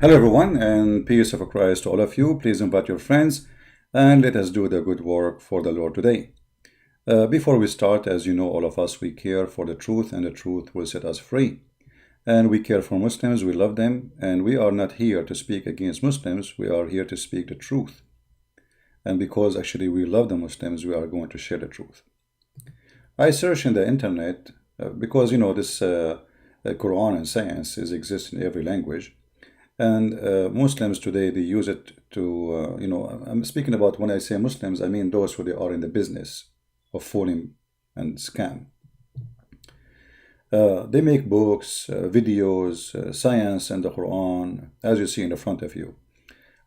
Hello, everyone, and peace of Christ to all of you. Please invite your friends and let us do the good work for the Lord today. Before we start, as you know, all of us, we care for the truth, and the truth will set us free. And we care for Muslims, we love them, and we are not here to speak against Muslims, we are here to speak the truth. And because actually we love the Muslims, we are going to share the truth. I search in the internet because you know this Quran and science exist in every language. And Muslims today, they use it to, I'm speaking about when I say Muslims, I mean those who they are in the business of fooling and scam. They make books, videos, science and the Quran, as you see in the front of you.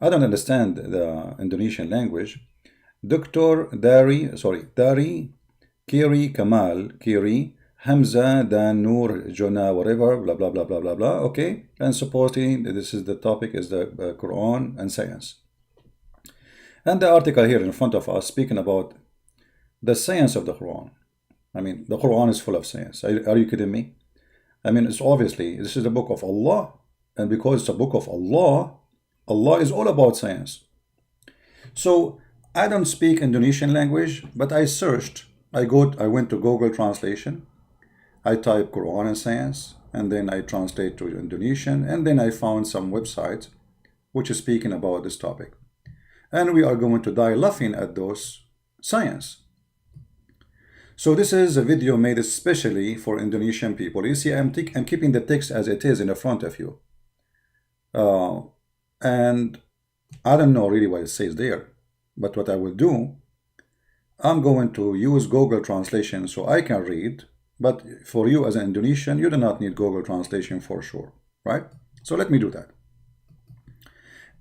I don't understand the Indonesian language. Dari Kiri Kamal Kiri Hamza Dan Nur Jona whatever blah blah blah blah blah blah. Okay, and supposedly this is the topic is the Quran and science. And the article here in front of us speaking about the science of the Quran. I mean, the Quran is full of science. Are you kidding me? I mean, it's obviously this is the book of Allah, and because it's a book of Allah, Allah is all about science. So I don't speak Indonesian language, but I searched. I went to Google Translation. I type Quran and science, and then I translate to Indonesian, and then I found some websites which is speaking about this topic. And we are going to die laughing at those science. So this is a video made especially for Indonesian people. You see, I'm keeping the text as it is in the front of you. And I don't know really what it says there, but what I will do, I'm going to use Google Translation so I can read. But for you as an Indonesian, you do not need Google Translation for sure, right? So let me do that.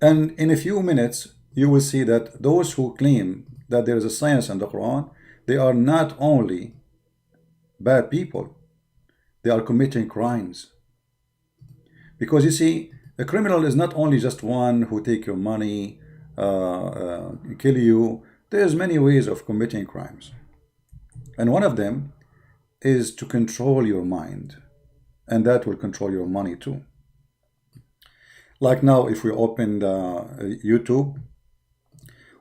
And in a few minutes, you will see that those who claim that there is a science in the Quran, they are not only bad people, they are committing crimes. Because you see, a criminal is not only just one who take your money, kill you. There's many ways of committing crimes. And one of them is to control your mind, and that will control your money too. Like now, if we open YouTube,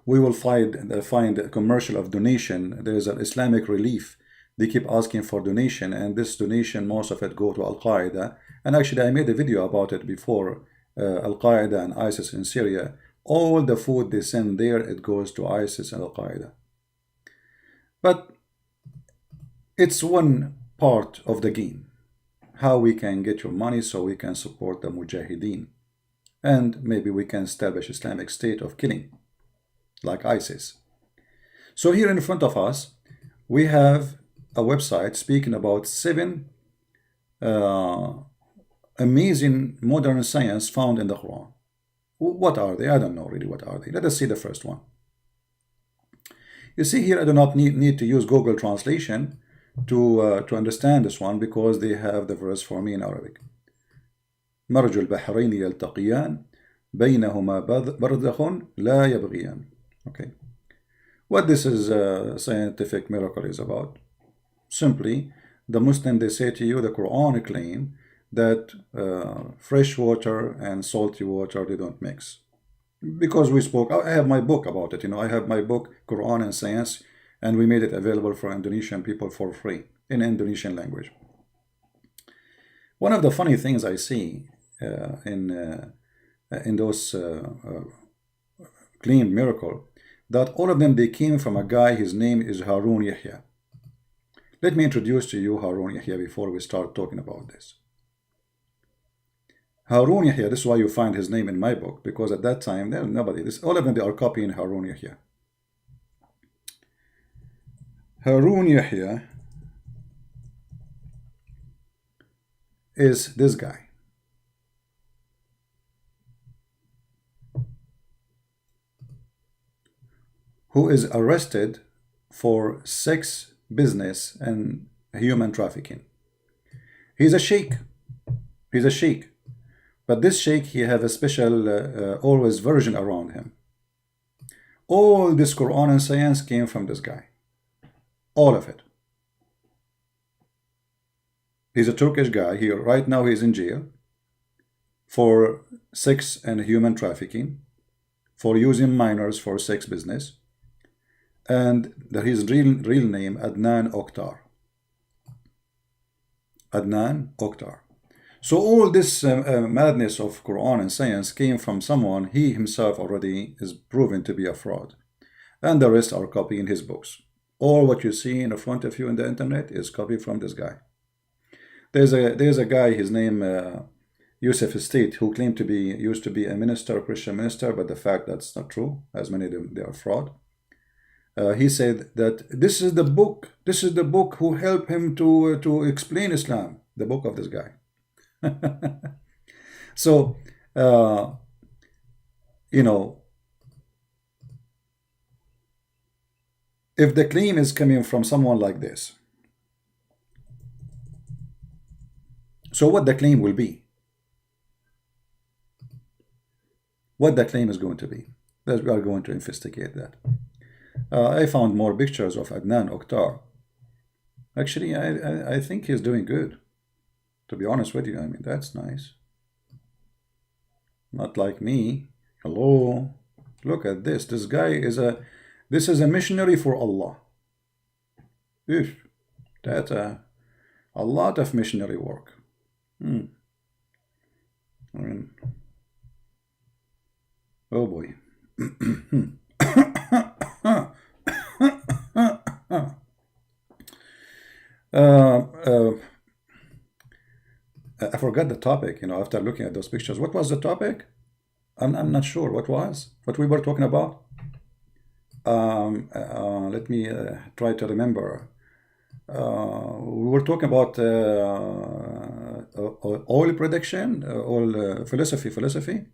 we will find a commercial of donation. There is an Islamic Relief. They keep asking for donation, and this donation, most of it go to Al-Qaeda. And actually, I made a video about it before. Al-Qaeda and ISIS in Syria. All the food they send there, it goes to ISIS and Al-Qaeda. But it's one part of the game, how we can get your money so we can support the Mujahideen. And maybe we can establish Islamic State of killing, like ISIS. So here in front of us, we have a website speaking about 7 amazing modern science found in the Quran. What are they? I don't know really what are they. Let us see the first one. You see here, I do not need to use Google Translation to understand this one, because they have the verse for me in Arabic. مرج البحرين يلتقيان بينهما برزخ لا يبغيان. Okay. What this is scientific miracle is about. Simply, the Muslim, they say to you, the Quran claim that fresh water and salty water, they don't mix. Because we spoke, I have my book about it, I have my book, Quran and Science, and we made it available for Indonesian people for free in Indonesian language. One of the funny things I see in those claimed miracle, that all of them, they came from a guy, his name is Harun Yahya. Let me introduce to you Harun Yahya before we start talking about this. Harun Yahya, this is why you find his name in my book, because at that time, there was nobody. All of them, they are copying Harun Yahya. Harun Yahya is this guy. Who is arrested for sex business and human trafficking. He's a sheikh. He's a sheikh. But this sheikh, he have a special always version around him. All this Quran and science came from this guy. All of it. He's a Turkish guy here. Right now he's in jail for sex and human trafficking, for using minors for sex business, and his real name Adnan Oktar. Adnan Oktar. So all this madness of Quran and science came from someone he himself already is proven to be a fraud, and the rest are copying his books. All what you see in front of you in the internet is copied from this guy. There's a guy, his name Yusuf State, who claimed to be used to be a minister, a Christian minister, but the fact that's not true, as many of them they are fraud. He said that this is the book who helped him to explain Islam, the book of this guy. So you know, if the claim is coming from someone like this, so what the claim will be, what the claim is going to be, that we are going to investigate that. I found more pictures of Adnan Oktar. Actually, I think he's doing good, to be honest with you. I mean, that's nice. Not like me. Hello, look at this. This guy is a missionary for Allah. That's a lot of missionary work. I mean, oh boy. I forgot the topic, after looking at those pictures. What was the topic? I'm not sure what we were talking about. Let me try to remember. We were talking about oil prediction, oil philosophy.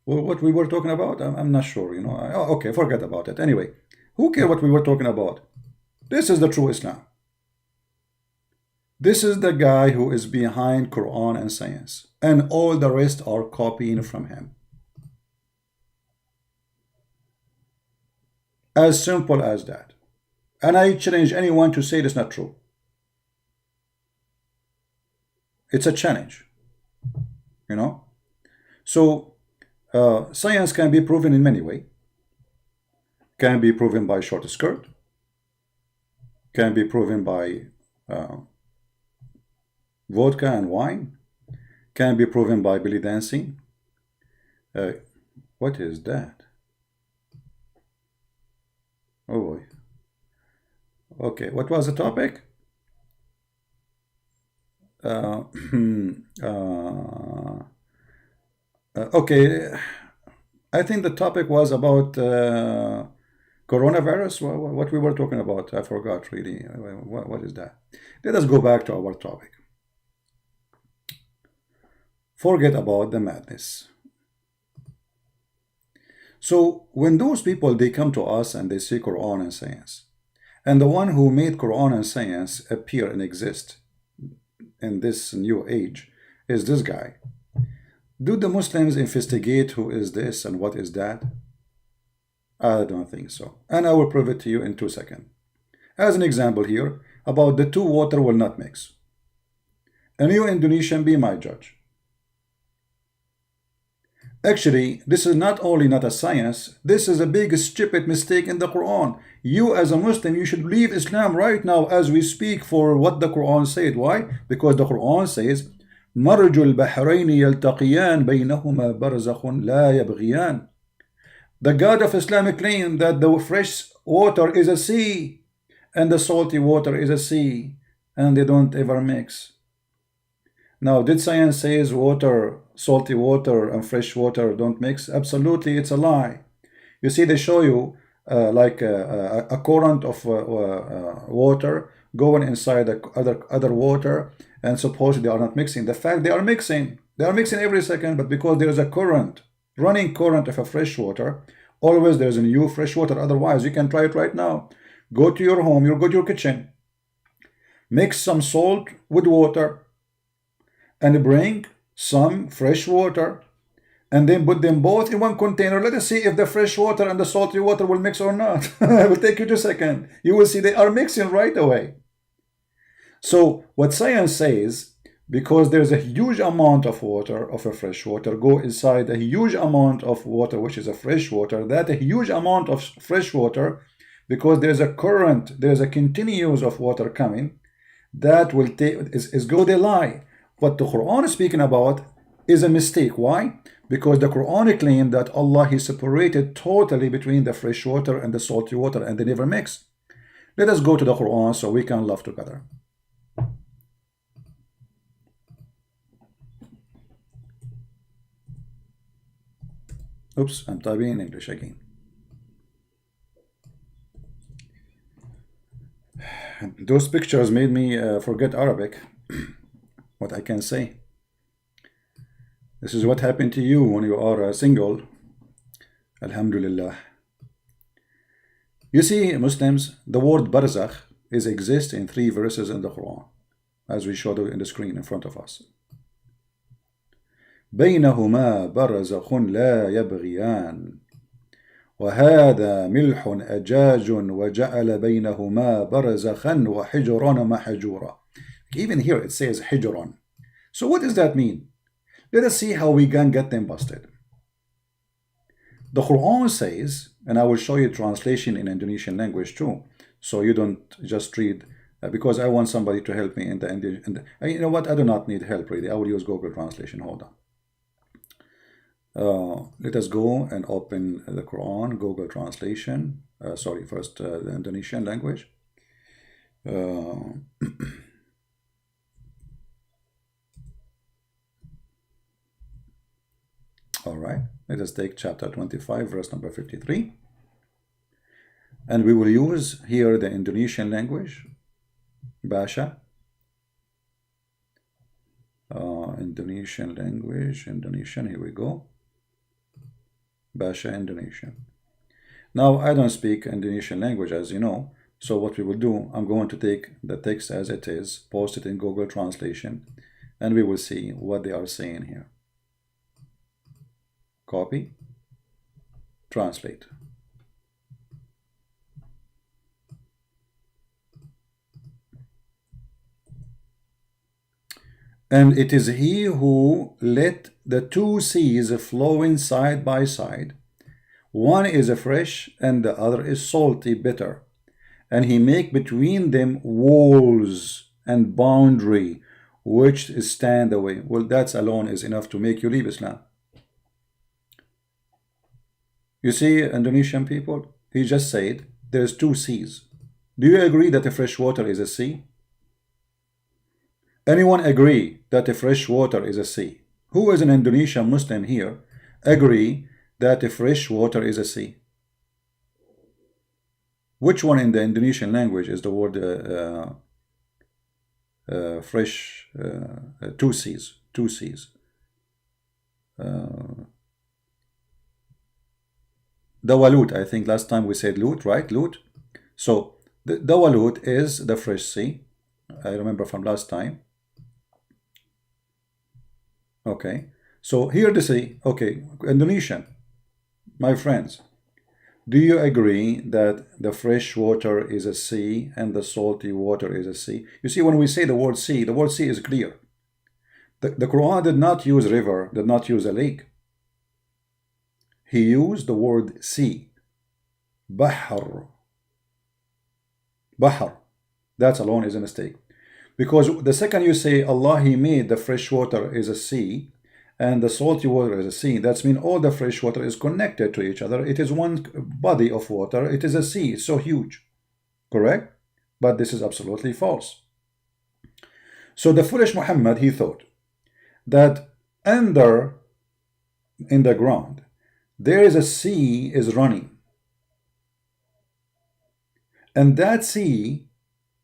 What we were talking about? I'm not sure. Okay, forget about it. Anyway, who cares what we were talking about? This is the true Islam. This is the guy who is behind Quran and science, and all the rest are copying from him. As simple as that. And I challenge anyone to say it's not true. It's a challenge. So science can be proven in many ways. Can be proven by short skirt. Can be proven by vodka and wine. Can be proven by belly dancing. What is that? Oh boy. Okay, what was the topic? Okay, I think the topic was about coronavirus. What we were talking about, I forgot really. What is that? Let us go back to our topic. Forget about the madness. So when those people, they come to us and they say Quran and science, and the one who made Quran and science appear and exist in this new age is this guy, do the Muslims investigate who is this and what is that? I don't think so. And I will prove it to you in 2 seconds. As an example here, about the two water will not mix. And you Indonesian, be my judge. Actually, this is not only not a science, this is a big stupid mistake in the Quran. You as a Muslim, you should leave Islam right now as we speak for what the Quran said. Why? Because the Quran says, مَرْجُ الْبَحْرَيْنِ يَلْتَقِيَانِ بَيْنَهُمَا بَرْزَخٌ لَا يَبْغِيَانِ. The God of Islam claimed that the fresh water is a sea and the salty water is a sea, and they don't ever mix. Now, did science say water, salty water and fresh water don't mix? Absolutely, it's a lie. You see, they show you like a current of water going inside the other water, and supposedly they are not mixing. The fact they are mixing every second, but because there is a current, running current of a fresh water, always there's a new fresh water. Otherwise, you can try it right now. Go to your home, you go to your kitchen, mix some salt with water, and bring some fresh water, and then put them both in one container. Let us see if the fresh water and the salty water will mix or not. It will take you 2 seconds. You will see they are mixing right away. So what science says, because there's a huge amount of water, of a fresh water, go inside a huge amount of water, which is a fresh water. That a huge amount of fresh water, because there's a current, there's a continuous of water coming, that will take is good a lie. What the Quran is speaking about is a mistake. Why? Because the Quran claimed that Allah He separated totally between the fresh water and the salty water, and they never mix. Let us go to the Quran so we can love together. Oops, I'm typing in English again. Those pictures made me forget Arabic. What I can say. This is what happened to you when you are single. Alhamdulillah. You see, Muslims, the word barzakh exists in 3 verses in the Quran, as we showed in the screen in front of us. بينهما برزخ لا يبغيان وهذا ملح أجاج وجعل بينهما برزخا وحجرا محجورا. Even here it says حجرا. So what does that mean? Let us see how we can get them busted. The Quran says, and I will show you translation in Indonesian language too, so you don't just read, because I want somebody to help me in the you know what, I do not need help really. I will use Google Translation. Hold on. Let us go and open the Quran, Google Translation. Sorry, first the Indonesian language. All right, let us take chapter 25, verse number 53. And we will use here the Indonesian language, Basha. Indonesian language, Indonesian, here we go. Basha Indonesian. Now, I don't speak Indonesian language, as you know, so what we will do, I'm going to take the text as it is, post it in Google Translation, and we will see what they are saying here. Copy, translate. And it is he who let the 2 seas flowing side by side. One is fresh and the other is salty, bitter. And he make between them walls and boundary which stand away. Well, that alone is enough to make you leave Islam. You see, Indonesian people, he just said there's 2 seas. Do you agree that the fresh water is a sea? Anyone agree that the fresh water is a sea? Who is an Indonesian Muslim here agree that the fresh water is a sea? Which one in the Indonesian language is the word fresh? 2 seas. 2 seas. Dawalut, I think last time we said Lut, right? Lut. So the Dawalut is the fresh sea. I remember from last time. Okay, so here they say, okay, Indonesian, my friends, do you agree that the fresh water is a sea and the salty water is a sea? You see, when we say the word sea is clear. The Quran did not use river, did not use a lake. He used the word sea. Bahr. Bahr. That alone is a mistake. Because the second you say Allah He made the fresh water is a sea and the salty water is a sea, that means all the fresh water is connected to each other. It is one body of water. It is a sea. It's so huge. Correct? But this is absolutely false. So the foolish Muhammad, he thought that under in the ground there is a sea is running. And that sea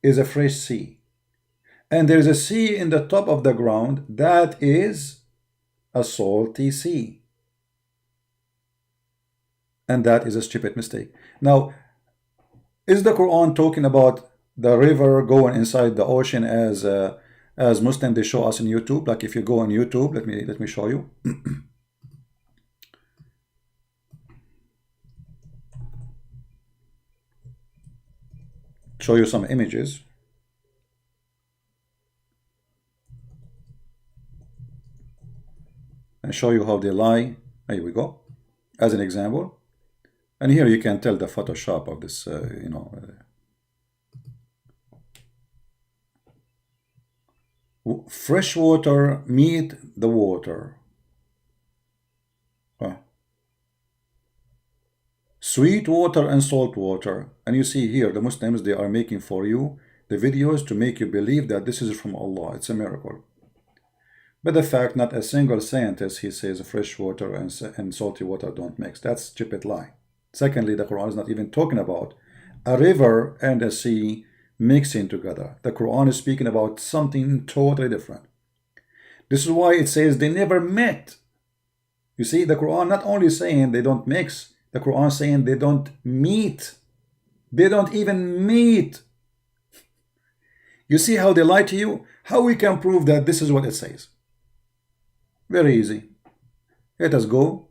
is a fresh sea. And there is a sea in the top of the ground that is a salty sea. And that is a stupid mistake. Now, is the Quran talking about the river going inside the ocean as Muslims they show us in YouTube? Like if you go on YouTube, let me show you. Show you some images. show you how they lie. Here we go, as an example. And here you can tell the Photoshop of this, fresh water meet the water. Sweet water and salt water. And you see here, the Muslims, they are making for you the videos to make you believe that this is from Allah. It's a miracle. But the fact, not a single scientist, he says fresh water and salty water don't mix. That's stupid lie. Secondly, the Quran is not even talking about a river and a sea mixing together. The Quran is speaking about something totally different. This is why it says they never met. You see, the Quran not only saying they don't mix, the Quran is saying they don't meet. They don't even meet. You see how they lie to you? How we can prove that this is what it says? Very easy. Let us go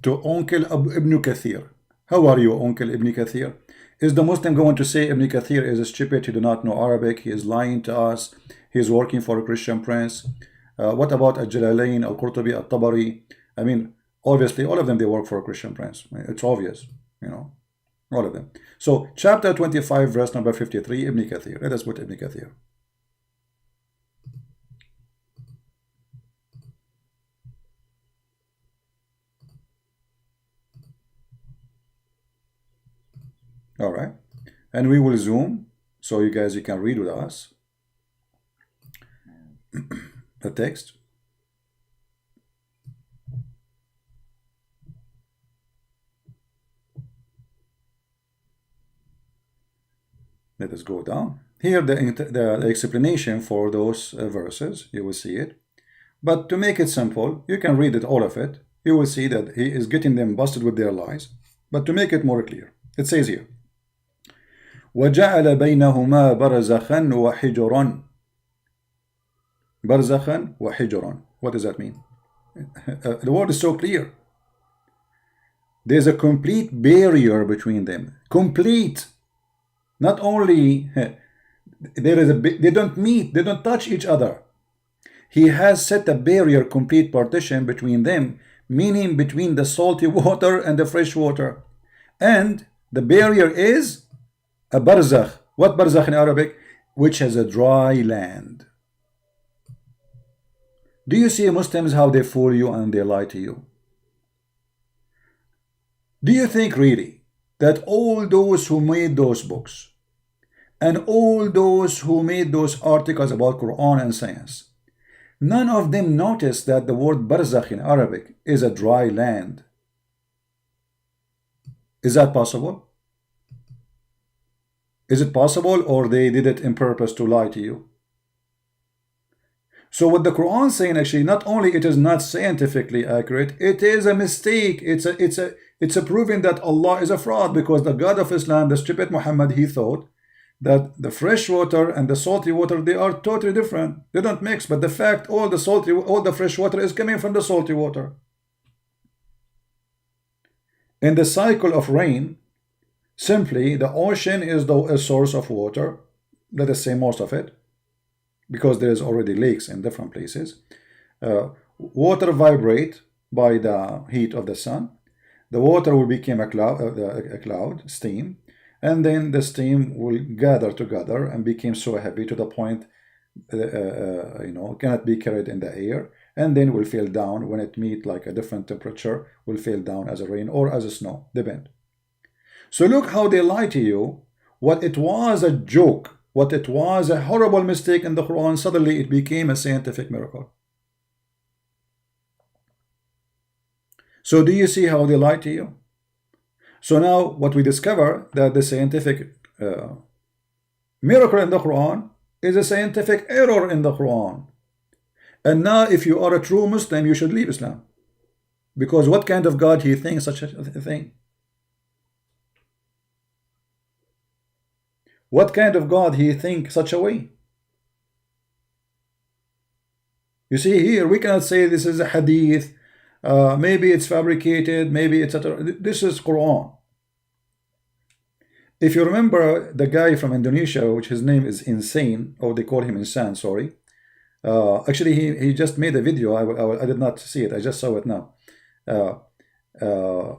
to Uncle Ibn Kathir. How are you, Uncle Ibn Kathir? Is the Muslim going to say Ibn Kathir is stupid, he do not know Arabic, he is lying to us, he is working for a Christian prince? What about Al-Jalalain, Al-Qurtubi, Al-Tabari? I mean, obviously, all of them, they work for a Christian prince. It's obvious, all of them. So, chapter 25, verse number 53, Ibn Kathir. Let us put Ibn Kathir. All right, and we will zoom so you guys, you can read with us the text. Let us go down here. The explanation for those verses, you will see it. But to make it simple, you can read it, all of it. You will see that he is getting them busted with their lies. But to make it more clear, it says here, وَجَعَلَ بَيْنَهُمَا بَرْزَخًا وَحِجْرًا. بَرْزَخًا وَحِجْرًا. What does that mean? The word is so clear. There's a complete barrier between them. Complete. Not only there is they don't meet, they don't touch each other. He has set a barrier, complete partition between them, meaning between the salty water and the fresh water. And the barrier is a barzakh. What barzakh in Arabic? Which has a dry land. Do you see Muslims how they fool you and they lie to you? Do you think really that all those who made those books and all those who made those articles about Quran and science, none of them noticed that the word barzakh in Arabic is a dry land? Is that possible? Is it possible, or they did it in purpose to lie to you? So what the Quran is saying, actually, not only it is not scientifically accurate, it is a mistake. It's a proving that Allah is a fraud, because the God of Islam, the stupid Muhammad, he thought that the fresh water and the salty water, they are totally different. They don't mix. But the fact, all the fresh water is coming from the salty water. In the cycle of rain, simply the ocean is a source of water. Let us say most of it, because there is already lakes in different places. Water vibrate by the heat of the sun. The water will become a cloud, steam, and then the steam will gather together and become so heavy to the point cannot be carried in the air, and then will fall down when it meet like a different temperature, will fall down as a rain or as a snow, depend. So look how they lie to you. What it was a joke, what it was a horrible mistake in the Quran, suddenly it became a scientific miracle. So do you see how they lie to you? So now what we discover, that the scientific miracle in the Quran is a scientific error in the Quran. And now if you are a true Muslim, you should leave Islam. Because what kind of God he thinks such a thing? What kind of God he think such a way? You see here, we cannot say this is a hadith, maybe it's fabricated, maybe etc. This is Quran. If you remember the guy from Indonesia, which his name is Insane, or they call him Insan, sorry, Actually, he just made a video. I did not see it. I just saw it now. Uh, uh,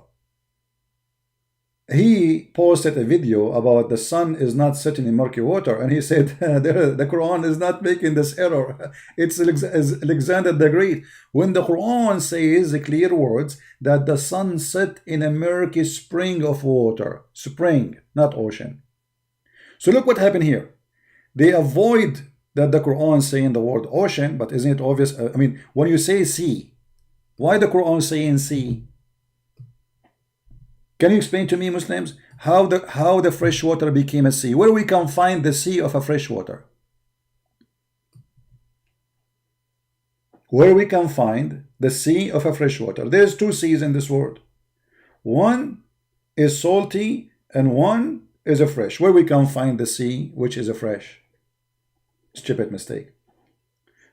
he posted a video about the sun is not setting in murky water, and he said the Quran is not making this error. It's Alexander the Great. When the Quran says the clear words that the sun set in a murky spring of water, spring, not ocean. So look what happened here. They avoid that the Quran saying the word ocean, but isn't it obvious? I mean, when you say sea, why the Quran saying sea? Can you explain to me, Muslims, how the fresh water became a sea? Where we can find the sea of a fresh water? Where we can find the sea of a fresh water? There's two seas in this world. One is salty and one is a fresh. Where we can find the sea which is a fresh? Stupid mistake.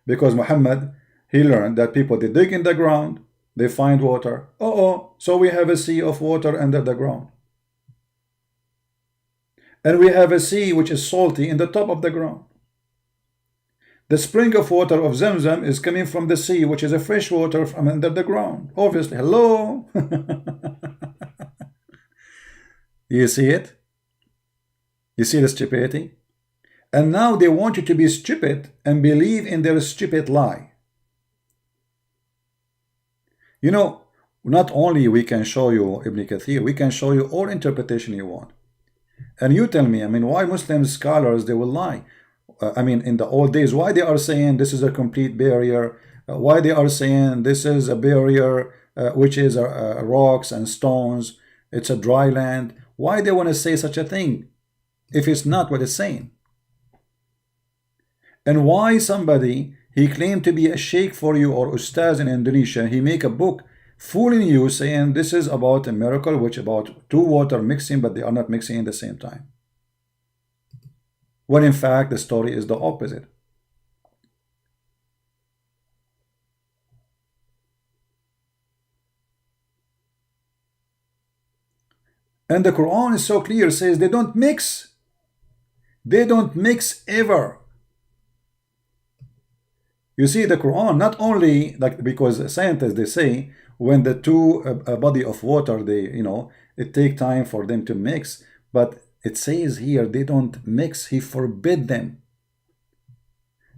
Because Muhammad, he learned that people, they dig in the ground, they find water. So we have a sea of water under the ground. And we have a sea which is salty in the top of the ground. The spring of water of Zamzam is coming from the sea, which is a fresh water from under the ground. Obviously, hello? You see it? You see the stupidity? And now they want you to be stupid and believe in their stupid lie. You know, not only we can show you Ibn Kathir, we can show you all interpretation you want. And you tell me, I mean, why Muslim scholars, they will lie? I mean, in the old days, why they are saying this is a complete barrier? Why they are saying this is a barrier, which is rocks and stones, it's a dry land? Why they want to say such a thing if it's not what it's saying? And why somebody, he claimed to be a sheikh for you or ustaz in Indonesia, he make a book fooling you saying this is about a miracle, which about two water mixing, but they are not mixing at the same time. When in fact the story is the opposite. And the Quran is so clear, says they don't mix. They don't mix ever. You see, the Quran, not only like, because scientists, they say when the two a body of water, they, you know, it take time for them to mix, but it says here they don't mix. He forbid them.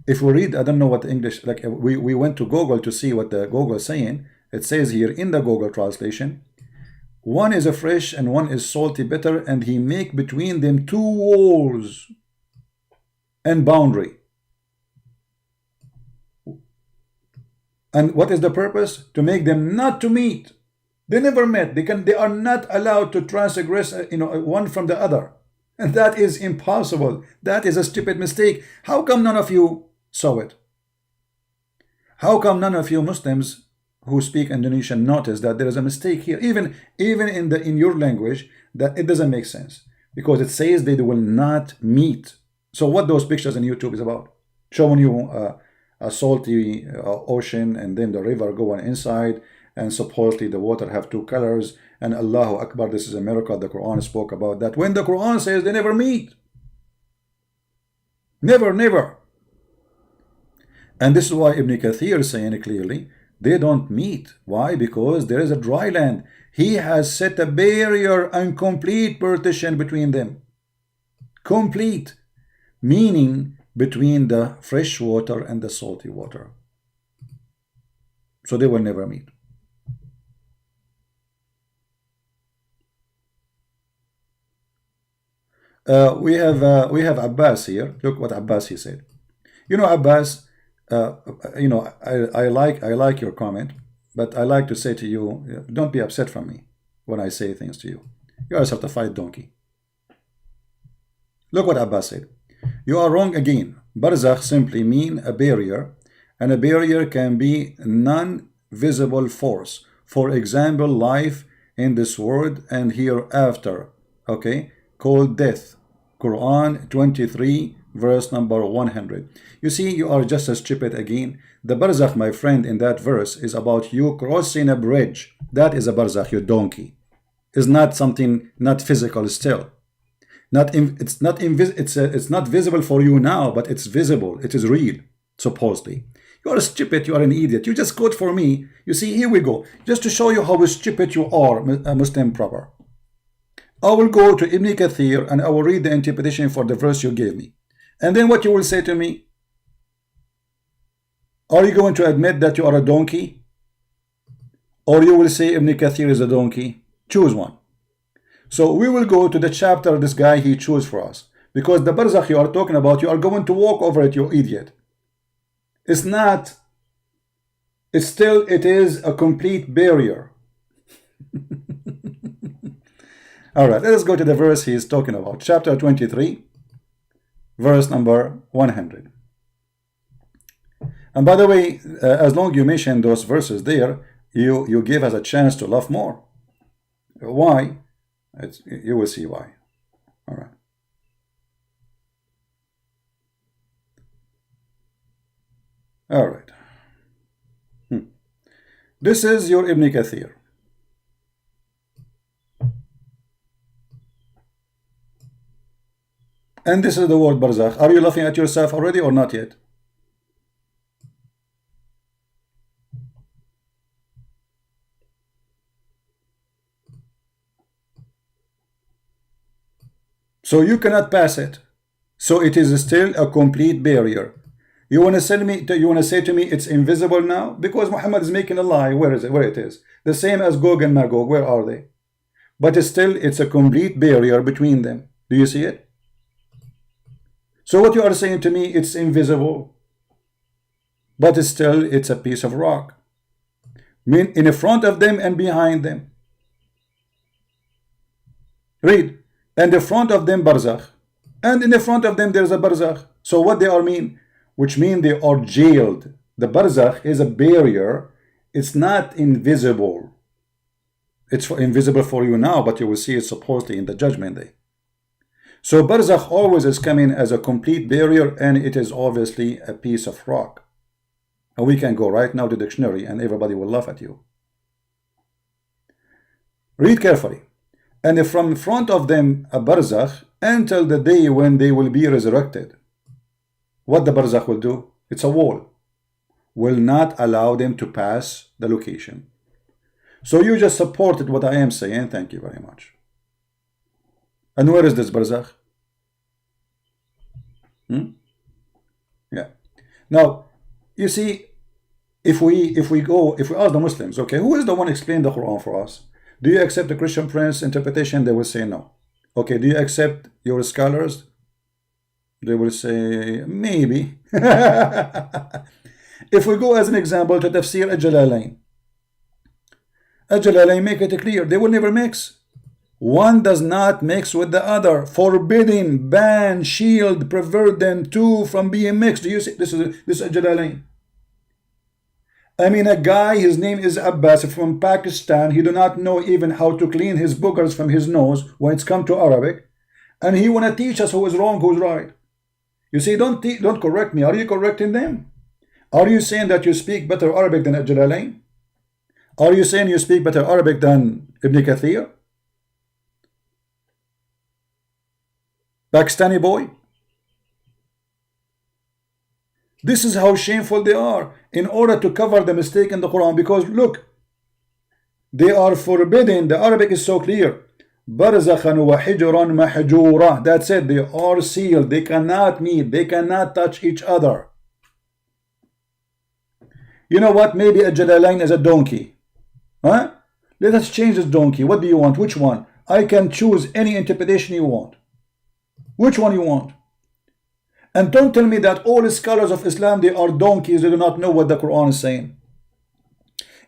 If we read, I don't know what English, like we went to Google to see what the Google is saying. It says here in the Google translation, one is a fresh and one is salty bitter, and he make between them two walls and boundary. And what is the purpose? To make them not to meet. They never met. They are not allowed to transgress, one from the other. And that is impossible. That is a stupid mistake. How come none of you saw it? How come none of you Muslims who speak Indonesian notice that there is a mistake here, even in your language, that it doesn't make sense, because it says they will not meet. So what those pictures on YouTube is about, showing you a salty ocean and then the river going inside, and supposedly the water have two colors, and Allahu Akbar, this is a miracle. The Quran spoke about that, when the Quran says they never meet. Never. And this is why Ibn Kathir is saying clearly, they don't meet. Why? Because there is a dry land. He has set a barrier and complete partition between them. Complete. Meaning between the fresh water and the salty water. So they will never meet. We have Abbas here. Look what Abbas he said. You know, Abbas, I like your comment, but I like to say to you, don't be upset from me when I say things to you. You are a certified donkey. Look what Abbas said. You are wrong again. Barzakh simply mean a barrier, and a barrier can be non-visible force. For example, life in this world and hereafter, okay, called death. Quran 23 verse number 100. You see, you are just as stupid again. The barzakh, my friend, in that verse is about you crossing a bridge. That is a barzakh, you donkey. It's not something, not physical still. It's not visible for you now, but it's visible. It is real. supposedly. You are stupid, you are an idiot. You just quote for me. You see, here we go. Just to show you how stupid you are, Muslim proper. I will go to Ibn Kathir and I will read the interpretation for the verse you gave me. And then what you will say to me? Are you going to admit that you are a donkey? Or you will say Ibn Kathir is a donkey? Choose one. So we will go to the chapter this guy he chose for us. Because the barzakh you are talking about, you are going to walk over it, you idiot. It's not. It's still, it is a complete barrier. Alright, let us go to the verse he is talking about. Chapter 23, verse number 100. And by the way, as long as you mention those verses there, you give us a chance to laugh more. Why? You will see why. Alright. Alright. This is your Ibn Kathir. And this is the word barzakh. Are you laughing at yourself already or not yet? So you cannot pass it. So it is still a complete barrier. You want to say to me it's invisible now? Because Muhammad is making a lie. Where is it? Where it is? The same as Gog and Magog. Where are they? But it's a complete barrier between them. Do you see it? So what you are saying to me, it's invisible. But it's a piece of rock. In front of them and behind them. Read. And in front of them barzakh. And in the front of them there's a barzakh. So what they are mean? Which mean they are jailed. The barzakh is a barrier. It's not invisible. It's invisible for you now, but you will see it supposedly in the judgment day. So barzakh always is coming as a complete barrier, and it is obviously a piece of rock. And we can go right now to the dictionary and everybody will laugh at you. Read carefully. And from front of them a barzakh until the day when they will be resurrected. What the barzakh will do? It's a wall. Will not allow them to pass the location. So you just supported what I am saying. Thank you very much. And where is this barzakh? Yeah. Now, you see, if we ask the Muslims, okay, who is the one explaining the Quran for us? Do you accept the Christian Prince interpretation? They will say no. Okay, do you accept your scholars? They will say maybe. If we go as an example to Tafsir Al-Jalalain, Al-Jalalain make it clear they will never mix. One does not mix with the other. Forbidden, ban, shield, prevent them two from being mixed. Do you see? This is Al-Jalalain. I mean, a guy, his name is Abbas from Pakistan. He do not know even how to clean his boogers from his nose when it's come to Arabic. And he want to teach us who is wrong, who's right. You see, don't correct me. Are you correcting them? Are you saying that you speak better Arabic than Al-Jalalain? Are you saying you speak better Arabic than Ibn Kathir? Pakistani boy? This is how shameful they are in order to cover the mistake in the Quran. Because look, they are forbidden. The Arabic is so clear. Barzakhan wa hijran mahjura. That's it. They are sealed. They cannot meet. They cannot touch each other. You know what? Maybe a Jalalain is a donkey. Huh? Let us change this donkey. What do you want? Which one? I can choose any interpretation you want. Which one you want? And don't tell me that all scholars of Islam, they are donkeys. They do not know what the Quran is saying.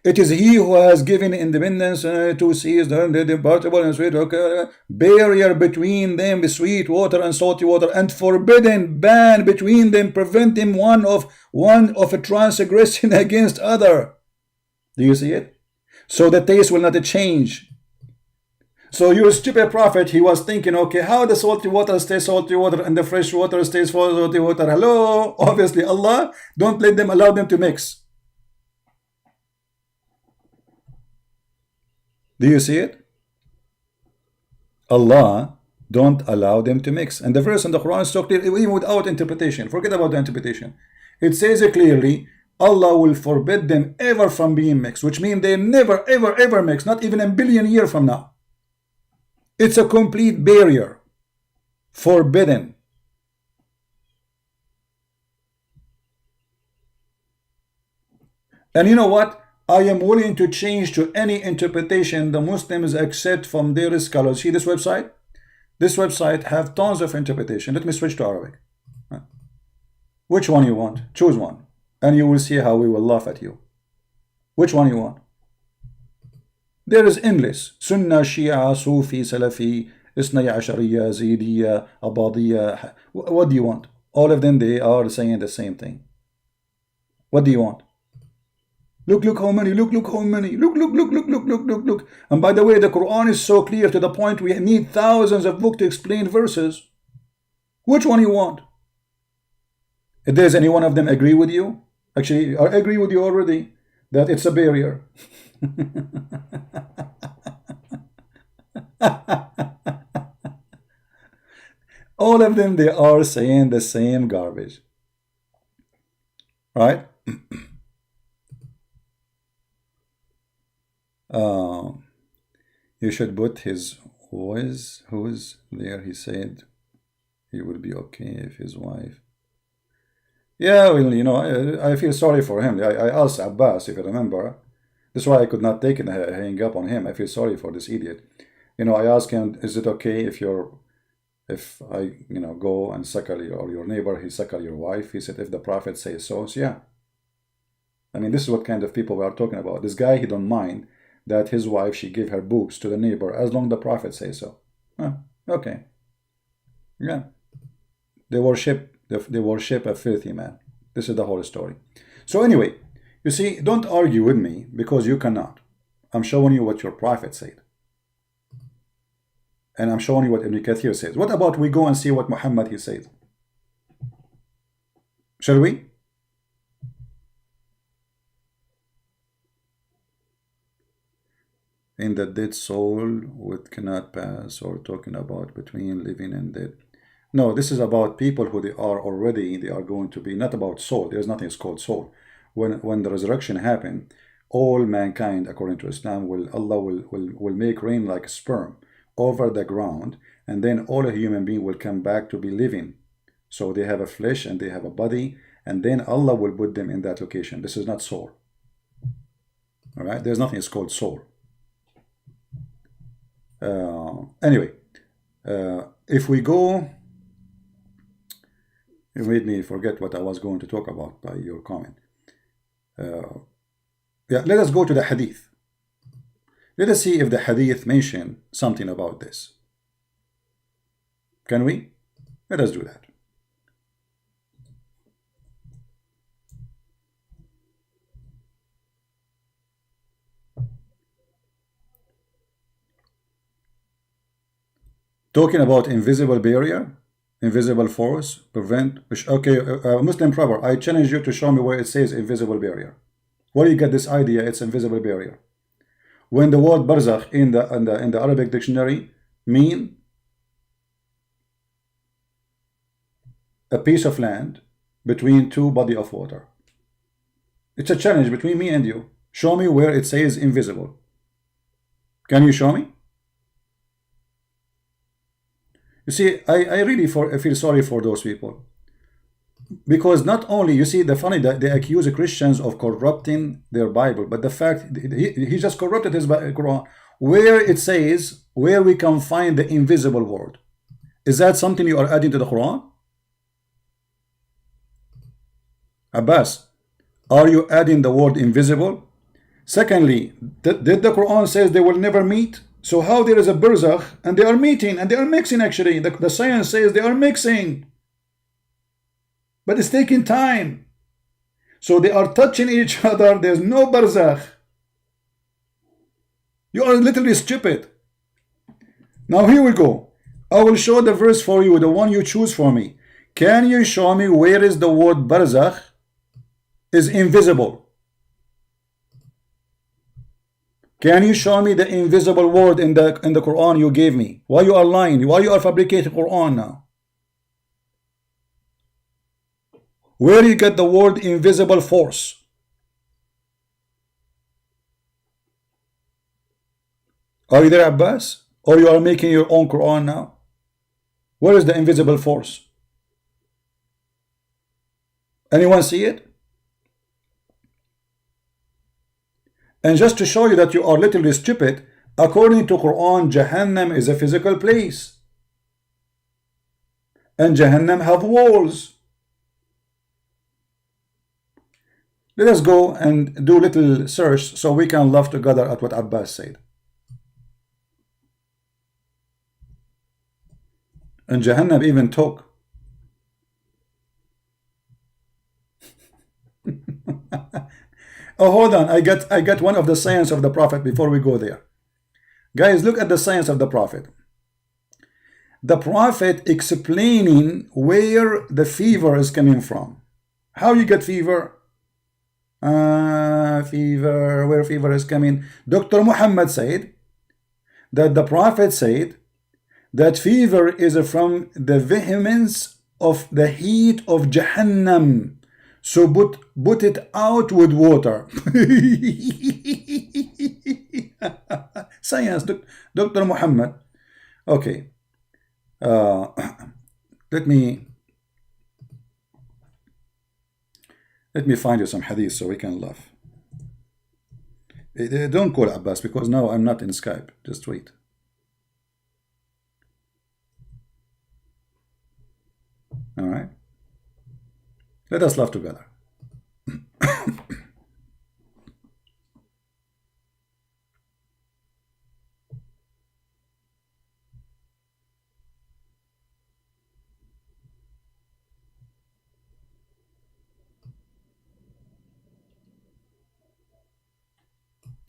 It is he who has given independence to seas, the departable and sweet, okay, barrier between them, sweet water and salty water, and forbidden, ban between them, preventing one of a transgression against other. Do you see it? So the taste will not change. So your stupid prophet, he was thinking, okay, how the salty water stays salty water and the fresh water stays salty water? Hello? Obviously, Allah, don't let them allow them to mix. Do you see it? Allah don't allow them to mix. And the verse in the Quran is so clear, even without interpretation. Forget about the interpretation. It says clearly, Allah will forbid them ever from being mixed, which means they never, ever, ever mix, not even a billion years from now. It's a complete barrier. Forbidden. And you know what? I am willing to change to any interpretation the Muslims accept from their scholars. See this website? This website have tons of interpretation. Let me switch to Arabic. Which one you want? Choose one. And you will see how we will laugh at you. Which one you want? There is endless. Sunnah, Shia, Sufi, Salafi, Isnai Ashariya, Zaydiya, Abadiya. What do you want? All of them, they are saying the same thing. What do you want? Look how many, look how many, look. And by the way, the Quran is so clear to the point we need thousands of books to explain verses. Which one you want? Does any one of them agree with you? Actually, I agree with you already that it's a barrier. All of them, they are saying the same garbage. Right? You should put his voice, who is there. He said he would be okay if his wife. Yeah, well, you know, I feel sorry for him. I asked Abbas, if you remember. That's why I could not take it and hang up on him. I feel sorry for this idiot. You know, I asked him, is it okay if I, you know, go and suckle your neighbor, he suckle your wife? He said, if the Prophet says so, so yeah. I mean, this is what kind of people we are talking about. This guy, he don't mind that his wife, she give her boobs to the neighbor as long as the Prophet says so. Okay. Yeah. They worship a filthy man. This is the whole story. So anyway, you see, don't argue with me because you cannot. I'm showing you what your Prophet said. And I'm showing you what Ibn Kathir says. What about we go and see what Muhammad he said? Shall we? In the dead soul, what cannot pass, or talking about between living and dead. No, this is about people who they are already, they are going to be, not about soul. There's nothing called soul. When the resurrection happen, all mankind, according to Islam, Allah will make rain like sperm over the ground, and then all a human being will come back to be living. So they have a flesh and they have a body, and then Allah will put them in that location. This is not soul. All right, there's nothing called soul. Anyway, if we go, you made me forget what I was going to talk about by your comment. Yeah, let us go to the hadith. Let us see if the hadith mention something about this. Can we? Let us do that. Talking about invisible barrier, invisible force, prevent. Okay, Muslim proverb. I challenge you to show me where it says invisible barrier. Where do you get this idea? It's invisible barrier. When the word barzakh in the Arabic dictionary mean a piece of land between two body of water. It's a challenge between me and you. Show me where it says invisible. Can you show me? You see, I really feel sorry for those people. Because not only, you see, the funny that they accuse Christians of corrupting their Bible, but the fact he just corrupted his Quran. Where it says, where we can find the invisible word. Is that something you are adding to the Quran? Abbas, are you adding the word invisible? Secondly, did the Quran says they will never meet? So how there is a barzakh and they are meeting and they are mixing actually. The science says they are mixing. But it's taking time. So they are touching each other. There's no barzakh. You are literally stupid. Now here we go. I will show the verse for you, the one you choose for me. Can you show me where is the word barzakh is invisible? Can you show me the invisible word in the Quran you gave me? Why you are lying? Why you are fabricating Quran now? Where you get the word invisible force? Are you there, Abbas? Or you are making your own Quran now? Where is the invisible force? Anyone see it? And just to show you that you are literally stupid, according to Quran, Jahannam is a physical place. And Jahannam have walls. Let us go and do a little search so we can laugh together at what Abbas said. And Jahannam even talk. Oh, hold on. I got one of the sayings of the Prophet before we go there. Guys, look at the sayings of the Prophet. The Prophet explaining where the fever is coming from. How you get fever? Fever, where fever is coming. Dr. Muhammad said that the Prophet said that fever is from the vehemence of the heat of Jahannam. So put it out with water. Science, Dr. Muhammad. Okay. Let me find you some hadith so we can laugh. Don't call Abbas because now I'm not in Skype. Just wait. All right. Let us laugh together.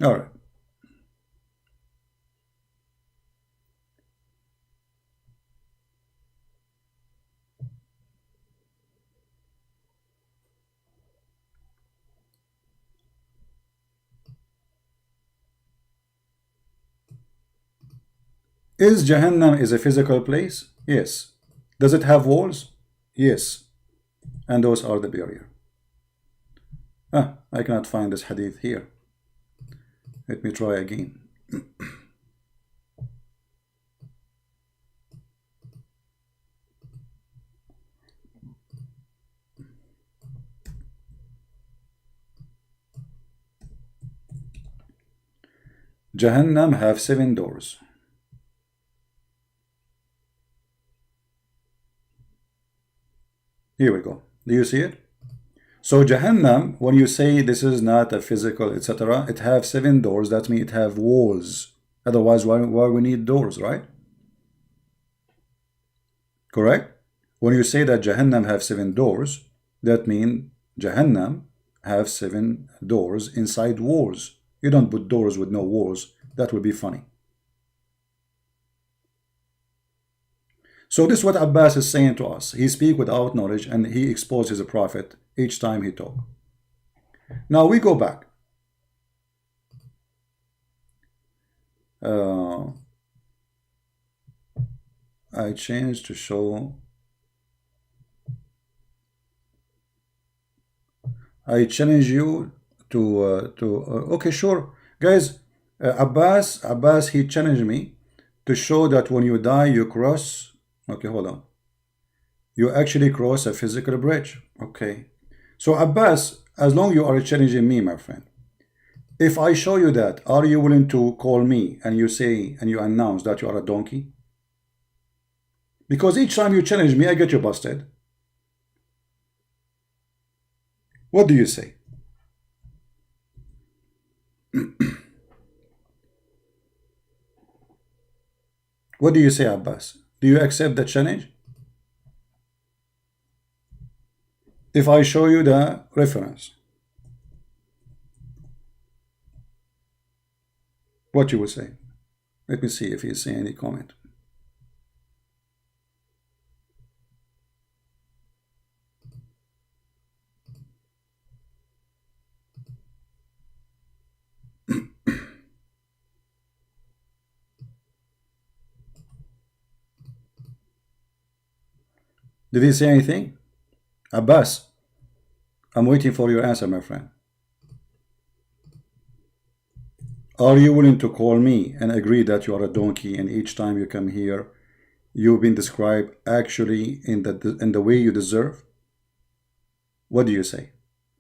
All right. Is Jahannam is a physical place? Yes. Does it have walls? Yes. And those are the barrier. I cannot find this hadith here. Let me try again. Jahannam have 7 doors. Here we go. Do you see it? So Jahannam, when you say this is not a physical, etc., it have 7 doors. That means it have walls. Otherwise, why we need doors, right? Correct? When you say that Jahannam have 7 doors, that means Jahannam have 7 doors inside walls. You don't put doors with no walls. That would be funny. So this is what Abbas is saying to us. He speaks without knowledge and he exposes a prophet each time he talk. Now we go back. I changed to show. I challenge you to okay, sure, guys. Abbas, he challenged me to show that when you die, you cross. Okay, hold on. You actually cross a physical bridge. Okay. So Abbas, as long you are challenging me, my friend, if I show you that, are you willing to call me and you say and you announce that you are a donkey? Because each time you challenge me, I get you busted. What do you say? What do you say, Abbas? Do you accept the challenge? If I show you the reference, what you will say? Let me see if you see any comment. Did he say anything? Abbas, I'm waiting for your answer, my friend. Are you willing to call me and agree that you are a donkey, and each time you come here, you've been described actually in the way you deserve? What do you say?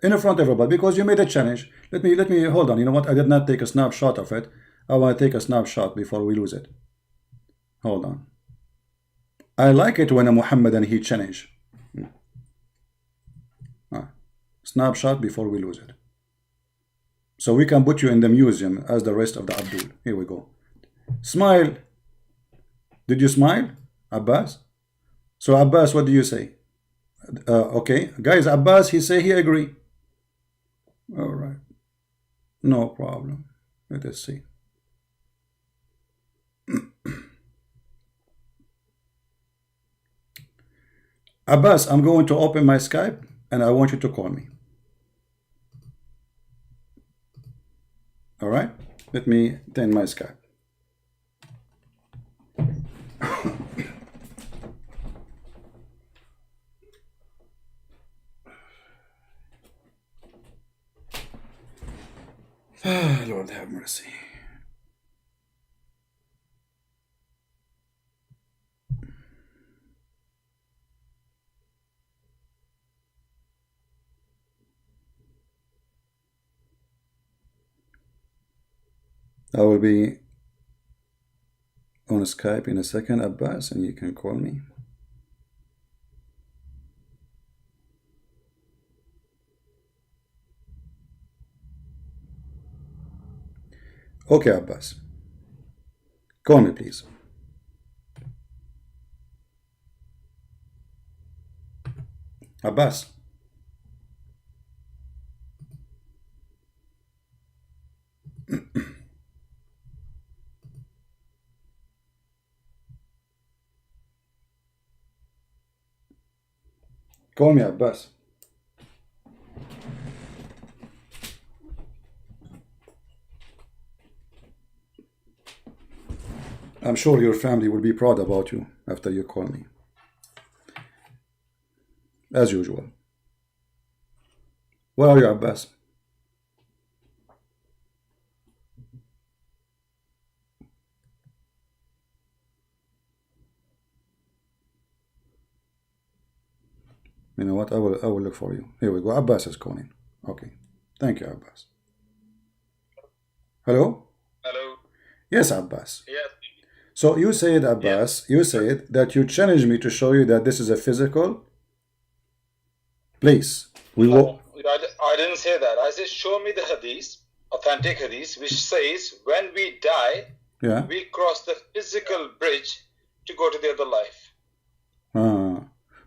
In front of everybody, because you made a challenge. Let me hold on. You know what? I did not take a snapshot of it. I want to take a snapshot before we lose it. Hold on. I like it when a Muhammad and he challenge. Snapshot before we lose it. So we can put you in the museum as the rest of the Abdul. Here we go. Smile. Did you smile, Abbas? So Abbas, what do you say? Okay, guys, Abbas, he say he agree. All right, no problem. Let us see. Abbas, I'm going to open my Skype and I want you to call me. All right, let me turn my Skype. Lord have mercy. I will be on Skype in a second, Abbas, and you can call me. Okay, Abbas. Call me, please. Abbas. Call me, Abbas. I'm sure your family will be proud about you after you call me. As usual. Where are you, Abbas? You know what? I will look for you. Here we go. Abbas is calling. Okay. Thank you, Abbas. Hello? Hello. Yes, Abbas. Yes. So you said, Abbas, you said that you challenged me to show you that this is a physical place. No, I didn't say that. I said, show me the hadith, authentic hadith, which says when we die, Yeah. we cross the physical bridge to go to the other life.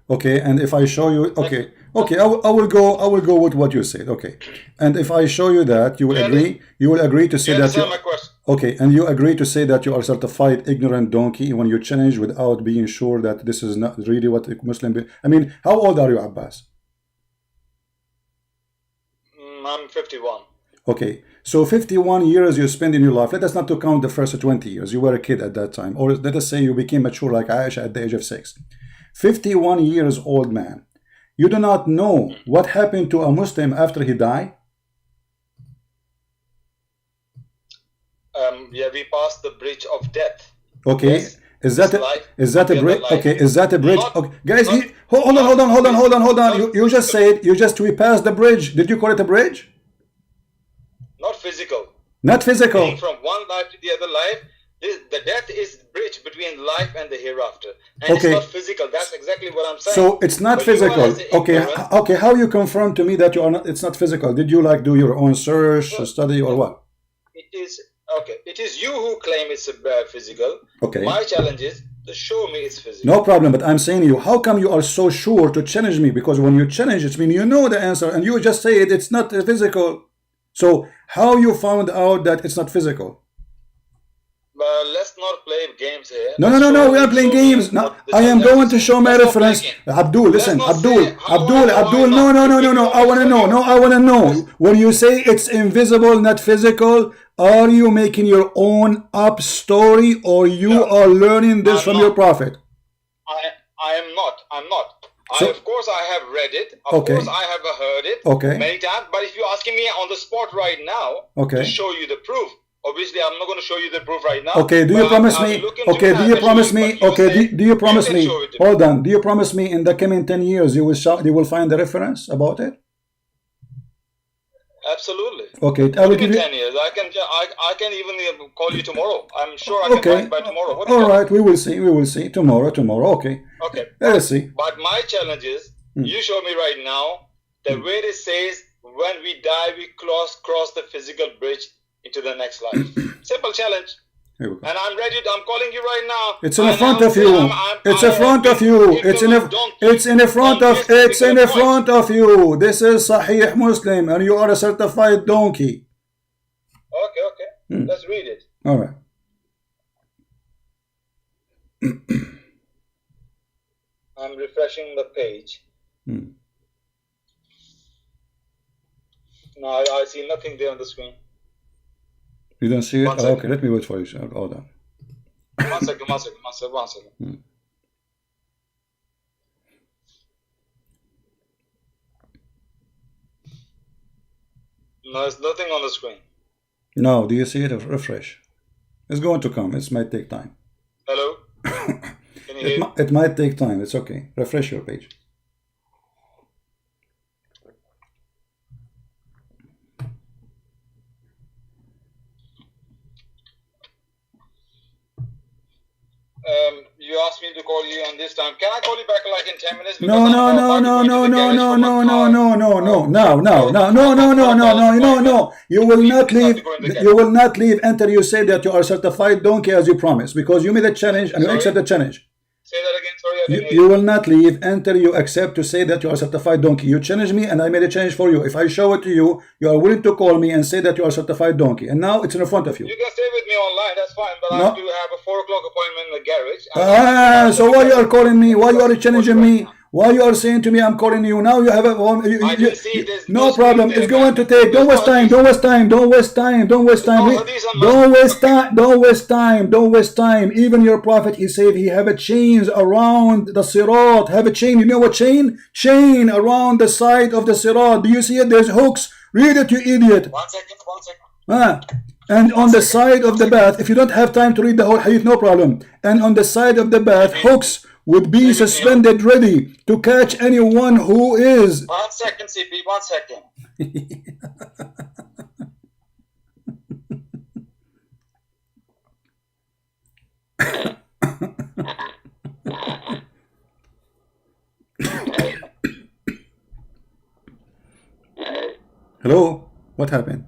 Okay, and if I show you, okay, I will go with what you said. Okay, and if I show you that, you will agree. You will agree to say that you. My question. Okay, and you agree to say that you are certified ignorant donkey when you challenge without being sure that this is not really what a Muslim. I mean, how old are you, Abbas? I'm 51. Okay, so 51 years you spend in your life. Let us not to count the first 20 years. You were a kid at that time, or let us say you became mature like Aisha at the age of 6. 51 years old man. You do not know what happened to a Muslim after he died? Yeah, we passed the bridge of death. Okay, yes. Is that a bridge? Okay, is that a bridge? Okay, guys, hold on. You just said we passed the bridge. Did you call it a bridge? Not physical. Not physical. Being from one life to the other life. The death is the bridge between life and the hereafter, and okay. It's not physical. That's exactly what I'm saying. So it's not physical. Okay. How you confirm to me that you are not? It's not physical. Did you like do your own search, study, or what? It is okay. It is you who claim it's physical. Okay. My challenge is to show me it's physical. No problem. But I'm saying you. How come you are so sure to challenge me? Because when you challenge, it means you know the answer, and you just say it's not physical. So how you found out that it's not physical? Let's not play games here. No. We are playing games. No, I am going to show my reference. Abdul, listen. Abdul. No. I want to know. No, I want to know. When you say it's invisible, not physical, are you making your own up story, or you are learning this from your prophet? I am not. I'm not. So, of course, I have read it. Of okay. course, I have heard it Okay. many times. But if you're asking me on the spot right now Okay. to show you the proof, obviously, I'm not going to show you the proof right now. Okay, do you promise me? Okay, do you promise me? Okay, do you promise me? Hold on. Do you promise me in the coming 10 years you will find the reference about it? Absolutely. Okay, I will give you 10 years. I can even call you tomorrow. I'm sure I can find by tomorrow. All right, we will see. We will see tomorrow. Okay. Okay. Let's see. But my challenge is, you show me right now the way it says when we die, we cross the physical bridge into the next life. Simple challenge. Here we go. And I'm ready. I'm calling you right now. It's in front of you. It's in front of you. It's in front of you. This is Sahih Muslim, and you are a certified donkey. Okay. Let's read it. All right. I'm refreshing the page. No, I see nothing there on the screen. You don't see it? Oh, okay, let me wait for you. Hold on. One second. No, there's nothing on the screen. No, do you see it? Refresh. It's going to come. It might take time. Hello? Can you hear? It might take time. It's okay. Refresh your page. You asked me to call you on this time. Can I call you back like in 10 minutes? No. You will not leave. You will not leave until you say that you are certified donkey as you promised, because you made a challenge and you accept the challenge. Say that again. Sorry, you will not leave until you accept to say that you are certified donkey. You challenged me and I made a challenge for you. If I show it to you, you are willing to call me and say that you are certified donkey. And now it's in front of you. You can stay with me online, that's fine, but I have to have a 4 o'clock appointment in the garage. So why you are calling me? Why you are challenging me? Why you are saying to me I'm calling you? Now you have a no problem. It's going to take. Don't waste time. Don't waste time. Even your prophet, he said he have a chains around the sirat. Have a chain. You know what chain? Chain around the side of the sirat. Do you see it? There's hooks. Read it, you idiot. One second. And on the side of the bath, if you don't have time to read the whole hadith, no problem. And on the side of the bath, hooks would be suspended ready to catch anyone who is. 1 second, CP, 1 second. Hello? What happened?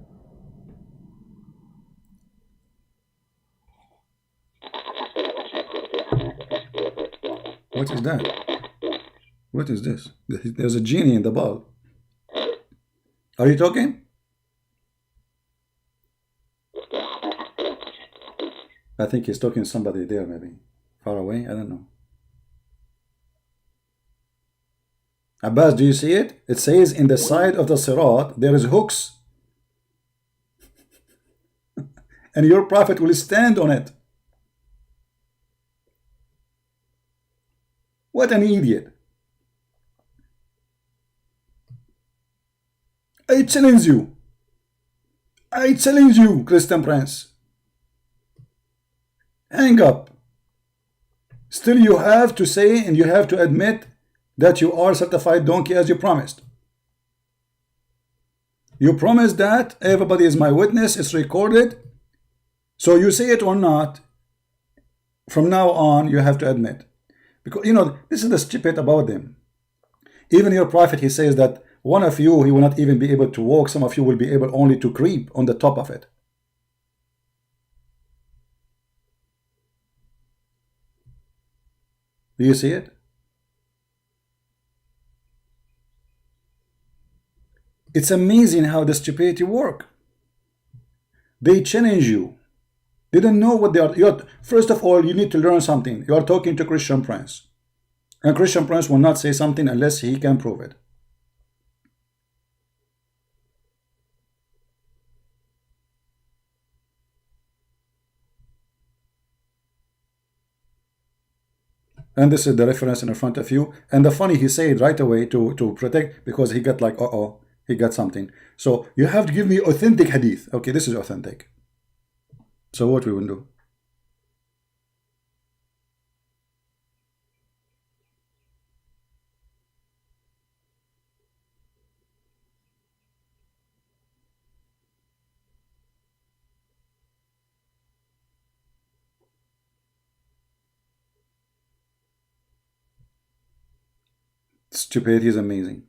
What is that? What is this? There's a genie in the ball. Are you talking? I think he's talking to somebody there, maybe. Far away? I don't know. Abbas, do you see it? It says in the side of the sirat, there is hooks. And your prophet will stand on it. What an idiot. I challenge you. Christian Prince. Hang up. Still you have to say and you have to admit that you are certified donkey as you promised. You promised that. Everybody is my witness. It's recorded. So you say it or not, from now on you have to admit. Because, you know, this is the stupid about them. Even your prophet, he says that one of you, he will not even be able to walk. Some of you will be able only to creep on the top of it. Do you see it? It's amazing how the stupidity work. They challenge you. They don't know what they are. First of all, you need to learn something. You are talking to Christian Prince. And Christian Prince will not say something unless he can prove it. And this is the reference in front of you. And the funny, he said right away to protect, because he got like, uh-oh, he got something. So you have to give me authentic hadith. Okay, this is authentic. So what we will do? Stupidity is amazing.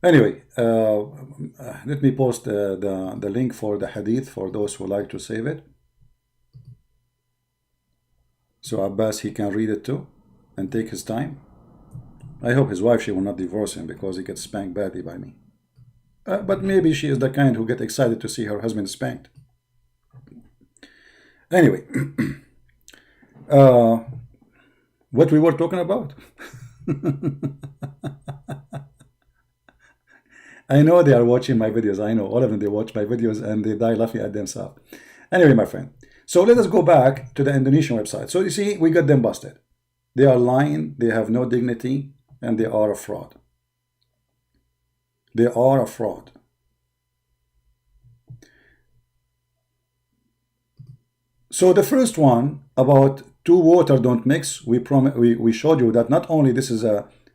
Anyway, let me post the link for the hadith for those who like to save it. So Abbas, he can read it too and take his time. I hope his wife, she will not divorce him because he gets spanked badly by me. But maybe she is the kind who get excited to see her husband spanked. Anyway, what we were talking about? I know they are watching my videos. I know all of them, they watch my videos and they die laughing at themselves. Anyway, my friend. So let us go back to the Indonesian website. So you see, we got them busted. They are lying, they have no dignity, and they are a fraud. They are a fraud. So the first one about two water don't mix, we showed you that not only this is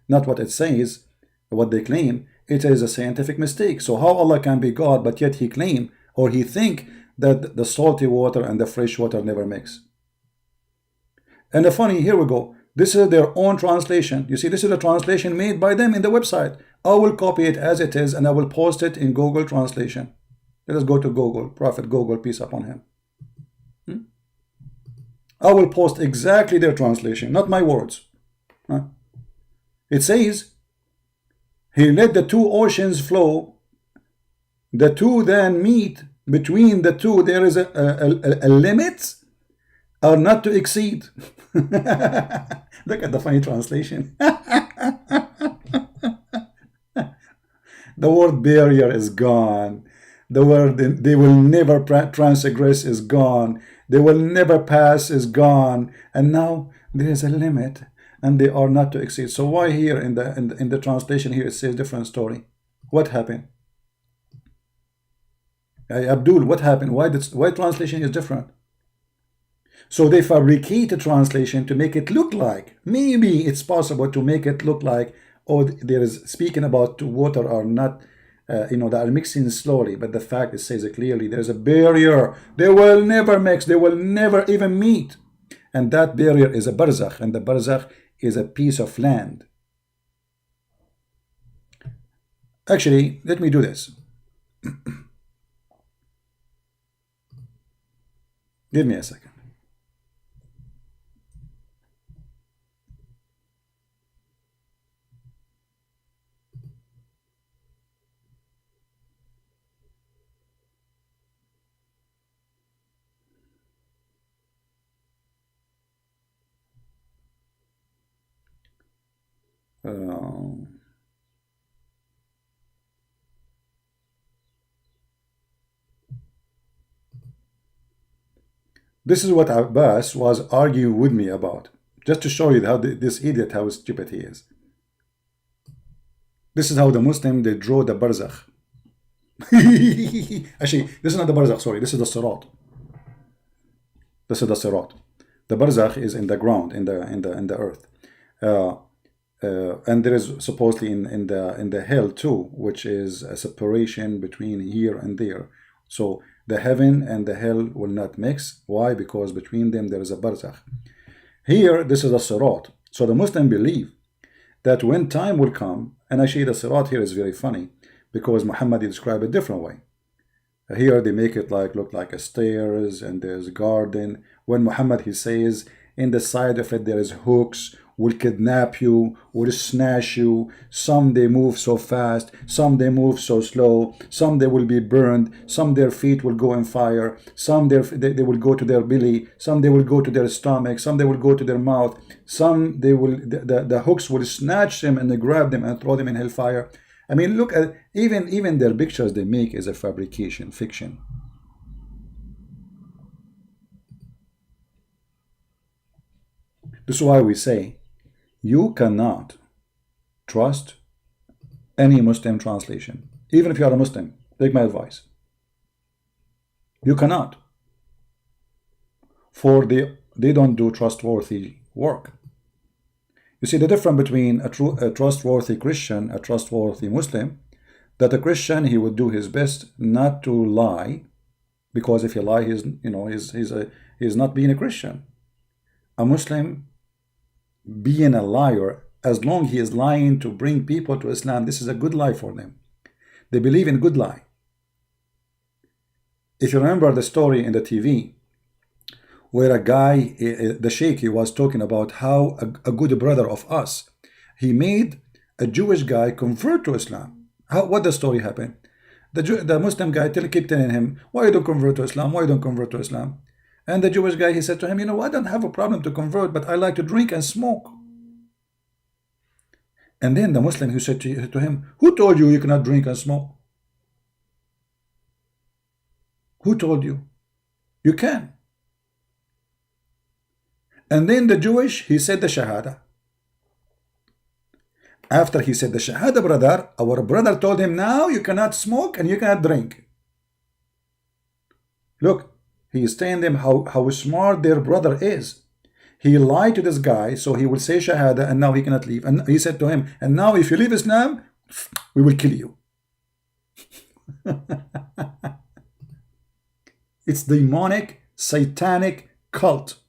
not what it says, what they claim, it is a scientific mistake. So how Allah can be God, but yet he claim or he think that the salty water and the fresh water never mix. And the funny, here we go. This is their own translation. You see, this is a translation made by them in the website. I will copy it as it is and I will post it in Google Translation. Let us go to Google, Prophet Google, peace upon him. I will post exactly their translation, not my words. It says, he let the two oceans flow, the two then meet, between the two there is a limit or not to exceed. Look at the funny translation. The word barrier is gone. The word they will never transgress is gone. They will never pass is gone. And now there is a limit and they are not to exceed. So why here in the translation here it says different story? What happened? Abdul, what happened? Why translation is different? So they fabricate a translation to make it look like, maybe it's possible to make it look like, oh, there is speaking about water are not, they are mixing slowly, but the fact it says it clearly, there's a barrier. They will never mix, they will never even meet. And that barrier is a barzakh, and the barzakh is a piece of land. Actually, let me do this. Give me a second. This is what Abbas was arguing with me about, just to show you how this idiot, how stupid he is. This is how the Muslim, they draw the barzakh. Actually, this is not the barzakh, sorry, this is the sirat. This is the sirat. The barzakh is in the ground, in the earth. And there is supposedly in the hell too, which is a separation between here and there. So the heaven and the hell will not mix. Why? Because between them there is a barzakh. Here, this is a sirat. So the Muslim believe that when time will come, and actually the sirat here is very funny because Muhammad described it a different way. Here they make it look like a stairs and there's a garden. When Muhammad, he says in the side of it there is hooks, will kidnap you, will snatch you. Some they move so fast, some they move so slow, some they will be burned, some their feet will go in fire, some they will go to their belly, some they will go to their stomach, some they will go to their mouth, some they will the hooks will snatch them and they grab them and throw them in hellfire. I mean, look at even their pictures they make is a fabrication, fiction. This is why we say you cannot trust any Muslim translation. Even if you are a Muslim, take my advice. You cannot. For they don't do trustworthy work. You see the difference between a trustworthy Christian, a trustworthy Muslim, that a Christian, he would do his best not to lie, because if you lie, he's not being a Christian. A Muslim being a liar, as long he is lying to bring people to Islam, this is a good lie for them. They believe in good lie. If you remember the story in the TV, where a guy, the sheikh, he was talking about how a good brother of us, he made a Jewish guy convert to Islam. What the story happened? The Muslim guy kept telling him, why you don't convert to Islam? Why you don't convert to Islam? And the Jewish guy, he said to him, I don't have a problem to convert, but I like to drink and smoke. And then the Muslim, who said to him, who told you you cannot drink and smoke? Who told you? You can. And then the Jewish, he said the Shahada. After he said the Shahada, brother, our brother told him, now you cannot smoke and you cannot drink. Look, he is telling them how smart their brother is. He lied to this guy, so he will say Shahada, and now he cannot leave. And he said to him, and now if you leave Islam, we will kill you. It's demonic, satanic cult.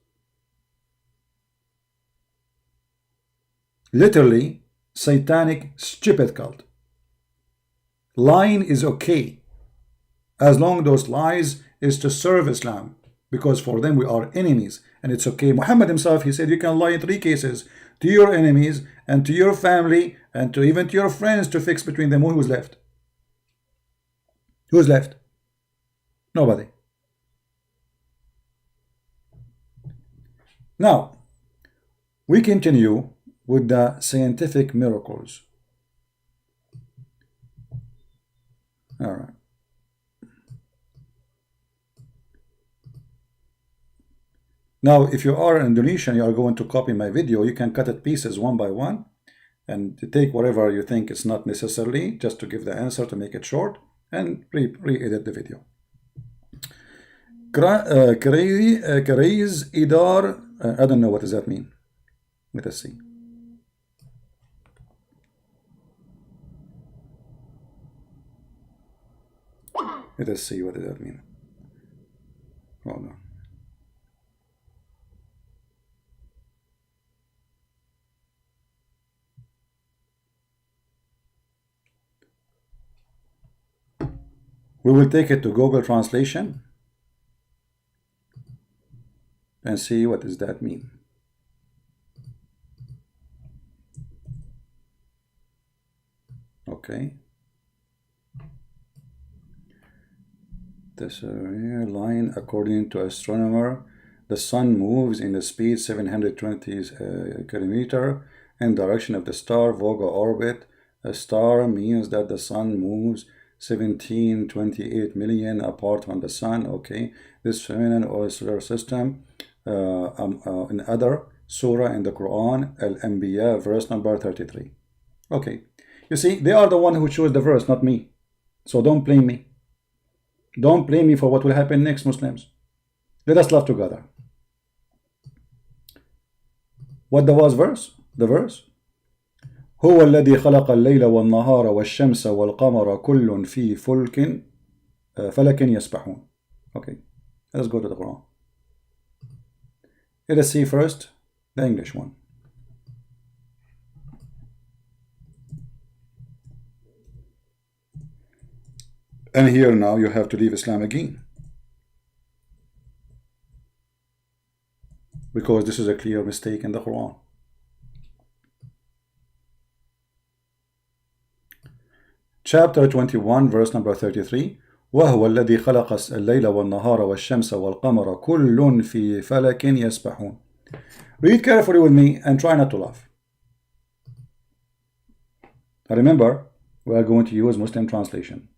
Literally, satanic, stupid cult. Lying is okay, as long those lies is to serve Islam, because for them we are enemies, and it's okay. Muhammad himself, he said you can lie in 3 cases: to your enemies, and to your family, and to even to your friends, to fix between them. Who's left? Who's left? Nobody. Now, we continue with the scientific miracles. All right. Now, if you are Indonesian, you are going to copy my video, you can cut it pieces one by one and take whatever you think is not necessarily, just to give the answer, to make it short, and re-edit the video. Craze idar, I don't know what does that mean. Let us see. Let us see what does that mean. Hold on. We will take it to Google Translation and see what does that mean. Okay. This line, according to astronomer, the sun moves in the speed 720 kilometer in direction of the star Vega orbit. A star means that the sun moves 1728 million apart from the sun. Okay, this feminine or solar system in other surah in the Quran, Al-Anbiya, verse number 33. Okay, you see, they are the one who chose the verse, not me. So don't blame me. Don't blame me for what will happen next, Muslims. Let us love together. What was verse? The verse. هو الذي خلق الليل والنهار والشمس والقمر كل في فلك يسبحون. Okay, let's go to the Quran. Let us see first the English one. And here now you have to leave Islam again, because this is a clear mistake in the Quran. Chapter 21, verse number 33. وهو الذي خلق الليل والنهار والشمس والقمر كل في فلك يسبحون. Read carefully with me and try not to laugh. Remember, we are going to use Muslim translation.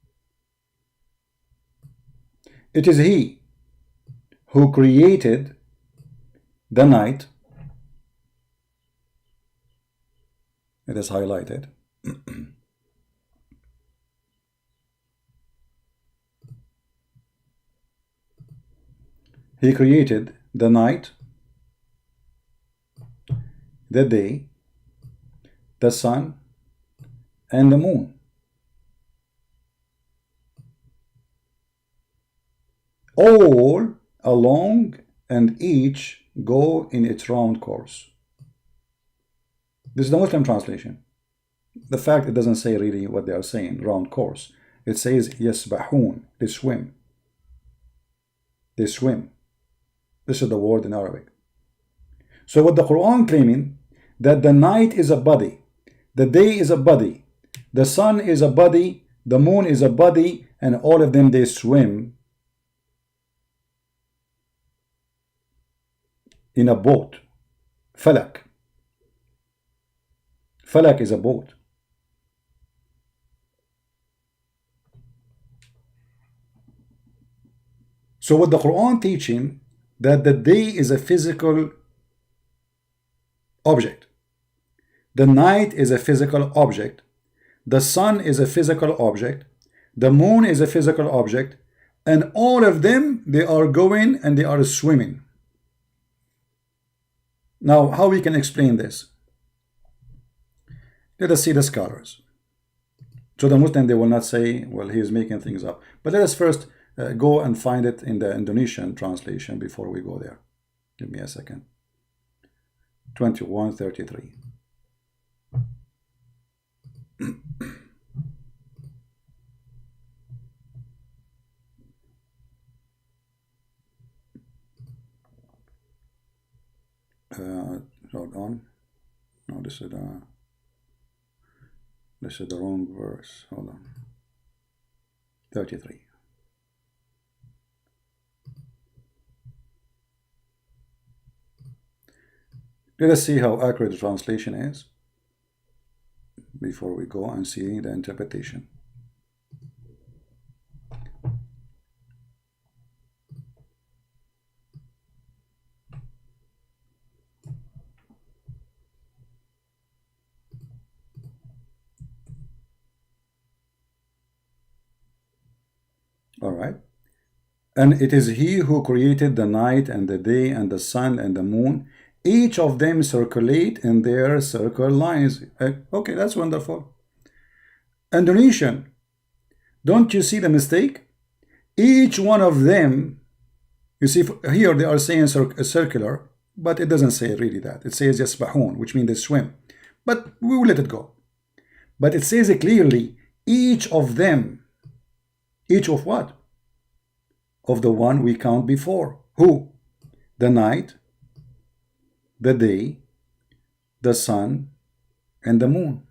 It is He who created the night It is highlighted. He created the night, the day, the sun, and the moon. All along and each go in its round course. This is the Muslim translation. The fact it doesn't say really what they are saying, round course. It says yasbahun, they swim. They swim. This is the word in Arabic. So what the Quran claiming, that the night is a body, the day is a body, the sun is a body, the moon is a body, and all of them they swim in a boat. Falak. Falak is a boat. So what the Quran teaching, that the day is a physical object, the night is a physical object, the sun is a physical object, the moon is a physical object, and all of them, they are going and they are swimming. Now, how we can explain this? Let us see the scholars. So the Muslim, they will not say, well, he is making things up. But let us first go and find it in the Indonesian translation before we go there. Give me a second. 2133. Hold on. No, this is the wrong verse. Hold on. 33. Let us see how accurate the translation is before we go and see the interpretation. All right. And it is he who created the night and the day and the sun and the moon. Each of them circulate in their circle lines. Okay, that's wonderful. Indonesian, don't you see the mistake? Each one of them, you see, here they are saying circular, but it doesn't say really that. It says yasbahun, which means they swim. But we will let it go. But it says it clearly, each of them. Each of what? Of the one we count before. Who? The night, the day, the sun, and the moon.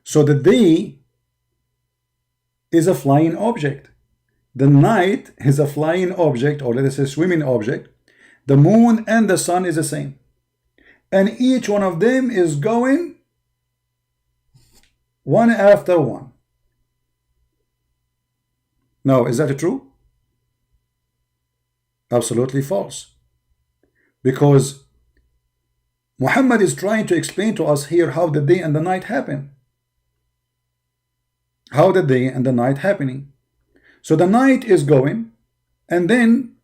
So the day is a flying object. The night is a flying object, or let us say swimming object. The moon and the sun is the same. And each one of them is going one after one. Now, is that true? Absolutely false. Because Muhammad is trying to explain to us here how the day and the night happen. How the day and the night happening. So the night is going, and then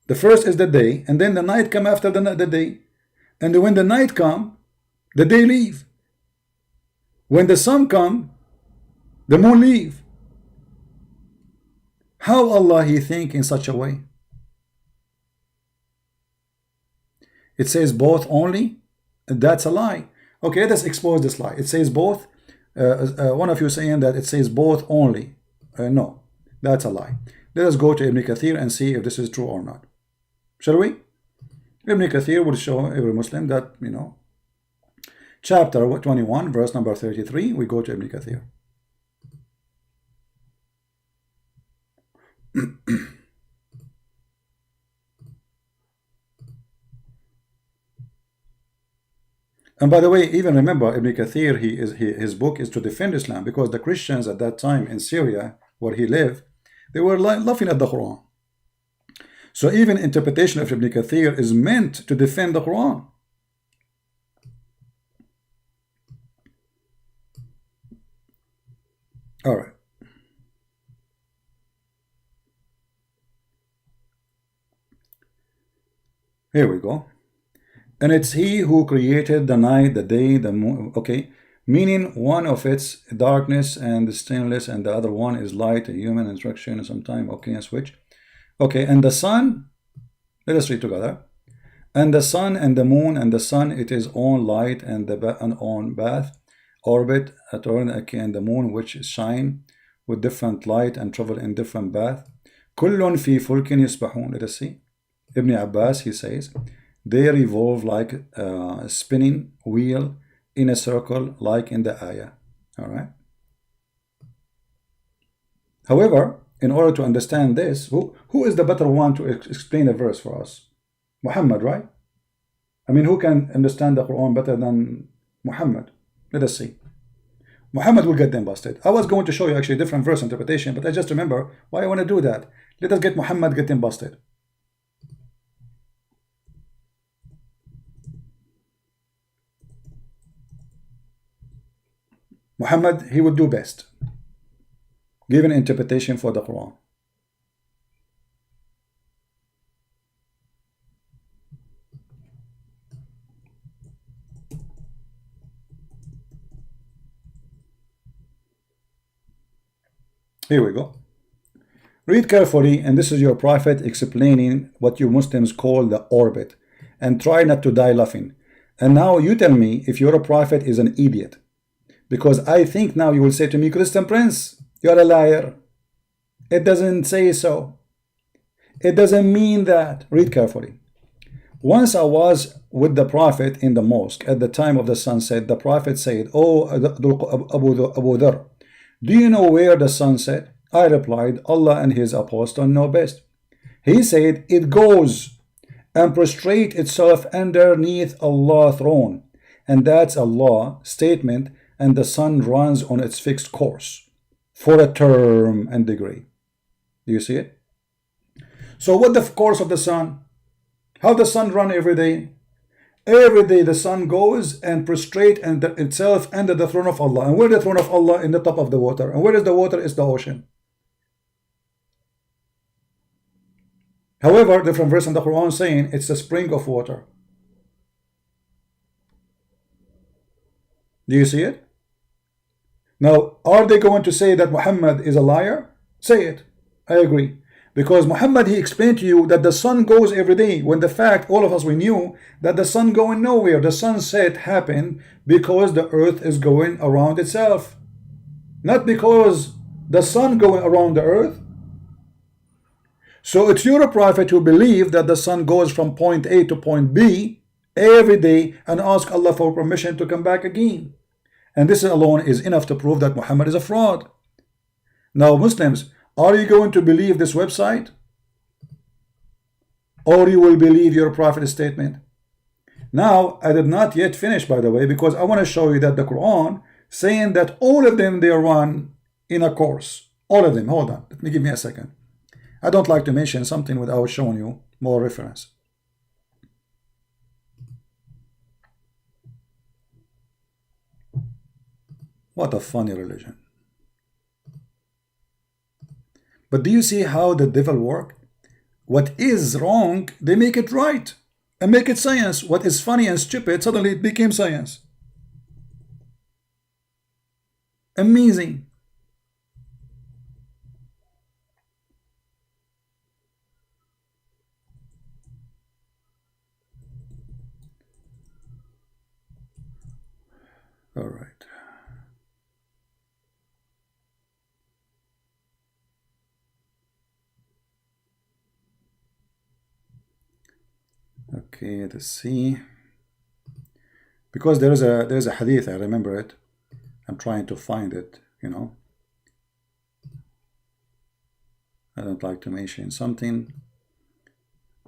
the first is the day, and then the night come after the day. And when the night come, the day leave. When the sun come, the moon leave. How Allah he think in such a way? It says both only. That's a lie. Okay, let us expose this lie. It says both. One of you saying that it says both only. No, that's a lie. Let us go to Ibn Kathir and see if this is true or not. Shall we? Ibn Kathir will show every Muslim that, you know, chapter 21, verse number 33, we go to Ibn Kathir. And by the way, even remember, Ibn Kathir, his book is to defend Islam, because the Christians at that time in Syria, where he lived, they were laughing at the Quran. So even interpretation of Ibn Kathir is meant to defend the Quran. All right. Here we go. And it's he who created the night, the day, the moon. Okay. Meaning one of its darkness and stainless, and the other one is light, a human instruction, and sometime. Okay, and switch. Okay, and the sun, let us read together. And the sun and the moon and the sun, it is own light and the own path, orbit, okay, and the moon which shine with different light and travel in different path. كل في فلك يسبحون. Let us see. Ibn Abbas, he says, they revolve like a spinning wheel in a circle, like in the ayah. All right. However, in order to understand this, who is the better one to explain a verse for us? Muhammad, right? I mean, who can understand the Quran better than Muhammad? Let us see. Muhammad will get them busted. I was going to show you actually a different verse interpretation, but I just remember why I want to do that. Let us get Muhammad get them busted. Muhammad, he would do best. Give an interpretation for the Quran. Here we go. Read carefully, and this is your prophet explaining what you Muslims call the orbit, and try not to die laughing. And now you tell me if your prophet is an idiot. Because I think now you will say to me, Christian Prince, you're a liar. It doesn't say so. It doesn't mean that. Read carefully. Once I was with the Prophet in the mosque at the time of the sunset. The Prophet said, "Oh, Abu Dhar, do you know where the sun set?" I replied, "Allah and his apostle know best." He said, "It goes and prostrate itself underneath Allah's throne, and that's Allah statement, and the sun runs on its fixed course for a term and degree." Do you see it? So what the course of the sun? How the sun run every day? Every day the sun goes and prostrate itself under the throne of Allah. And where the throne of Allah? In the top of the water. And where is the water? Is the ocean. However, different verse in the Quran saying it's a spring of water. Do you see it? Now, are they going to say that Muhammad is a liar? Say it. I agree. Because Muhammad, he explained to you that the sun goes every day, when the fact, all of us, we knew that the sun going nowhere. The sunset happened because the earth is going around itself. Not because the sun going around the earth. So it's your prophet who believe that the sun goes from point A to point B every day and ask Allah for permission to come back again. And this alone is enough to prove that Muhammad is a fraud. Now, Muslims, are you going to believe this website? Or you will believe your prophet's statement? Now, I did not yet finish, by the way, because I want to show you that the Quran saying that all of them, they run in a course. All of them. Hold on. Let me give me a second. I don't like to mention something without showing you more reference. What a funny religion. But do you see how the devil works? What is wrong, they make it right and make it science. What is funny and stupid, suddenly it became science. Amazing. All right. Okay, let's see. Because there's a hadith, I remember it. I'm trying to find it, you know. I don't like to mention something.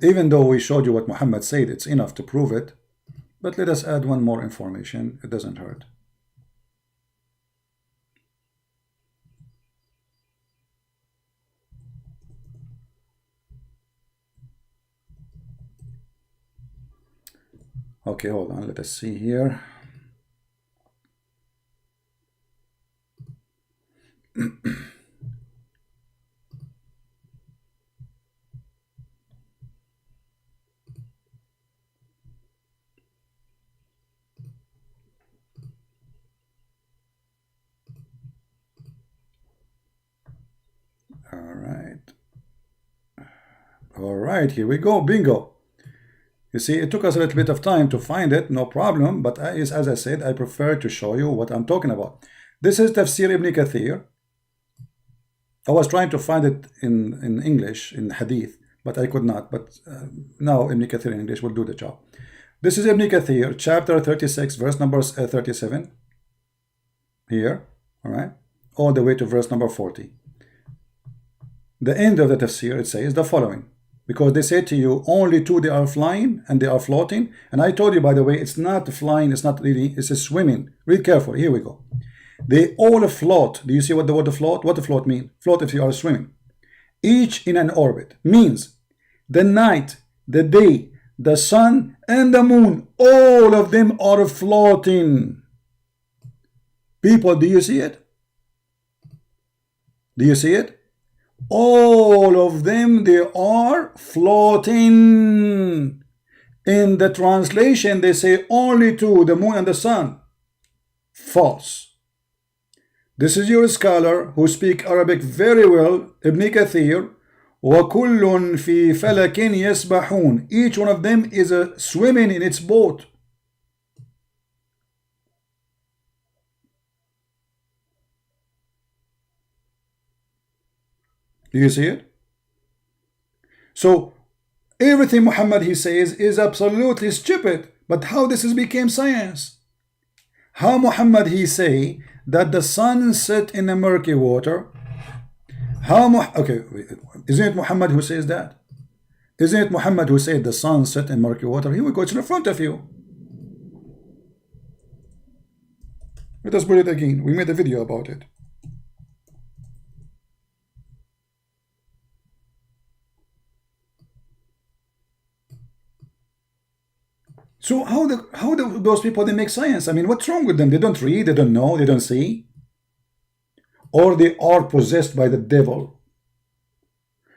Even though we showed you what Muhammad said, it's enough to prove it. But let us add one more information. It doesn't hurt. Okay, hold on, let us see here. All right, here we go, bingo. You see, it took us a little bit of time to find it, no problem, but as I said, I prefer to show you what I'm talking about. This is Tafsir Ibn Kathir. I was trying to find it in English, in Hadith, but I could not. But now Ibn Kathir in English will do the job. This is Ibn Kathir, chapter 36, verse number 37. Here, all right, all the way to verse number 40. The end of the tafsir, it says the following. Because they say to you, only two they are flying and they are floating. And I told you, by the way, it's not flying, it's not really, it's a swimming. Read carefully, here we go. They all float. Do you see what the word float? What the float mean? Float if you are swimming. Each in an orbit. Means the night, the day, the sun, and the moon, all of them are floating. People, do you see it? Do you see it? All of them, they are floating. In the translation, they say only two, the moon and the sun. False. This is your scholar who speak Arabic very well, Ibn Kathir. وَكُلٌّ فِي فَلَكٍ يَسْبَحُونَ. Each one of them is swimming in its boat. Do you see it? So everything Muhammad he says is absolutely stupid. But how this has became science? How Muhammad he say that the sun set in a murky water? Okay, isn't it Muhammad who says that? Isn't it Muhammad who said the sun set in murky water? Here we go, it's in front of you. Let us put it again. We made a video about it. So how those people, they make science? I mean, what's wrong with them? They don't read, they don't know, they don't see, or they are possessed by the devil.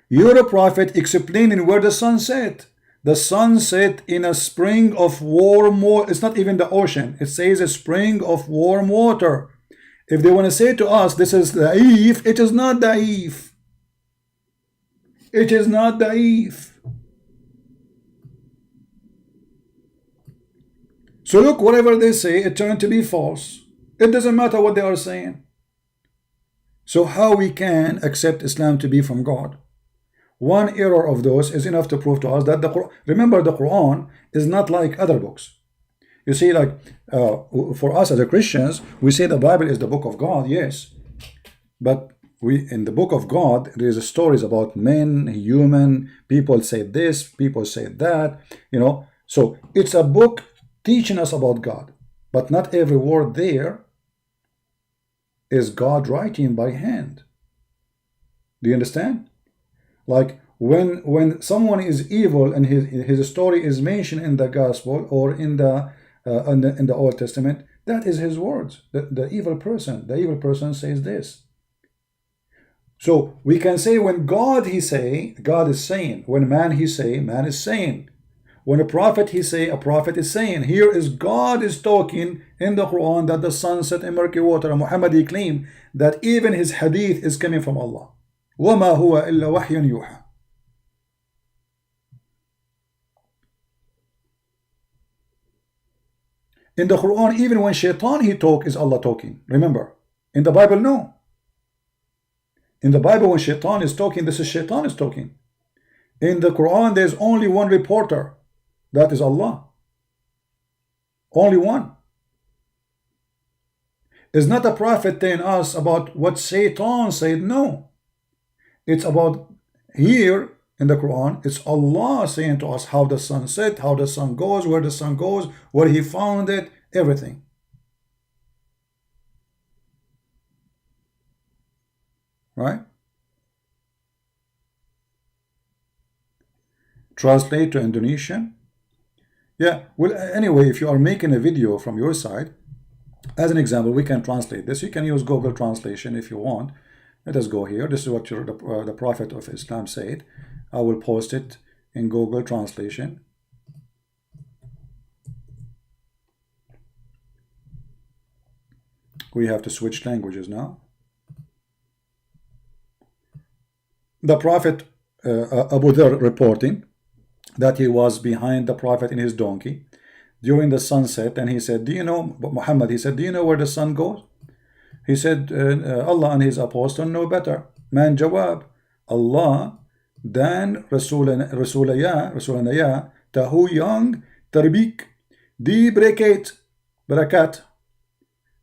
You're a prophet explaining where the sun set. The sun set in a spring of warm water. It's not even the ocean. It says a spring of warm water. If they want to say to us this is da'if, it is not da'if. It is not da'if. So look, whatever they say, it turned to be false. It doesn't matter what they are saying. So how we can accept Islam to be from God? One error of those is enough to prove to us that the Quran, remember, the Quran is not like other books. You see, like for us as a Christians, we say the Bible is the book of God, yes. But in the book of God, there is stories about men, human, people say this, people say that, you know. So it's a book teaching us about God, but not every word there is God writing by hand. Do you understand? Like when someone is evil and his story is mentioned in the gospel or in the Old Testament, that is his words. The evil person says this. So we can say when God he say, God is saying. When man he say, man is saying. When a prophet he say, a prophet is saying. Here is God is talking in the Quran that the sun set in murky water. And Muhammad he claimed that even his hadith is coming from Allah. وَمَا هُوَ إِلَّا وَحْيٌ يُوحَى. In the Quran, even when shaitan he talk, is Allah talking. Remember, in the Bible, no. In the Bible, when shaitan is talking, this is shaitan is talking. In the Quran, there's only one reporter. That is Allah. Only one. It's not a prophet telling us about what Satan said. No. It's about here in the Quran, it's Allah saying to us how the sun set, how the sun goes, where the sun goes, where he found it, everything. Right? Translate to Indonesian. Yeah, well, anyway, if you are making a video from your side, as an example, we can translate this. You can use Google Translation if you want. Let us go here. This is what the Prophet of Islam said. I will post it in Google Translation. We have to switch languages now. The Prophet Abu Dhar reporting that he was behind the Prophet in his donkey during the sunset, and he said, do you know, Muhammad, he said, do you know where the sun goes? He said, Allah and his apostle know better. Man jawab, Allah dan Rasulaya tahu yang tarbik di barakat.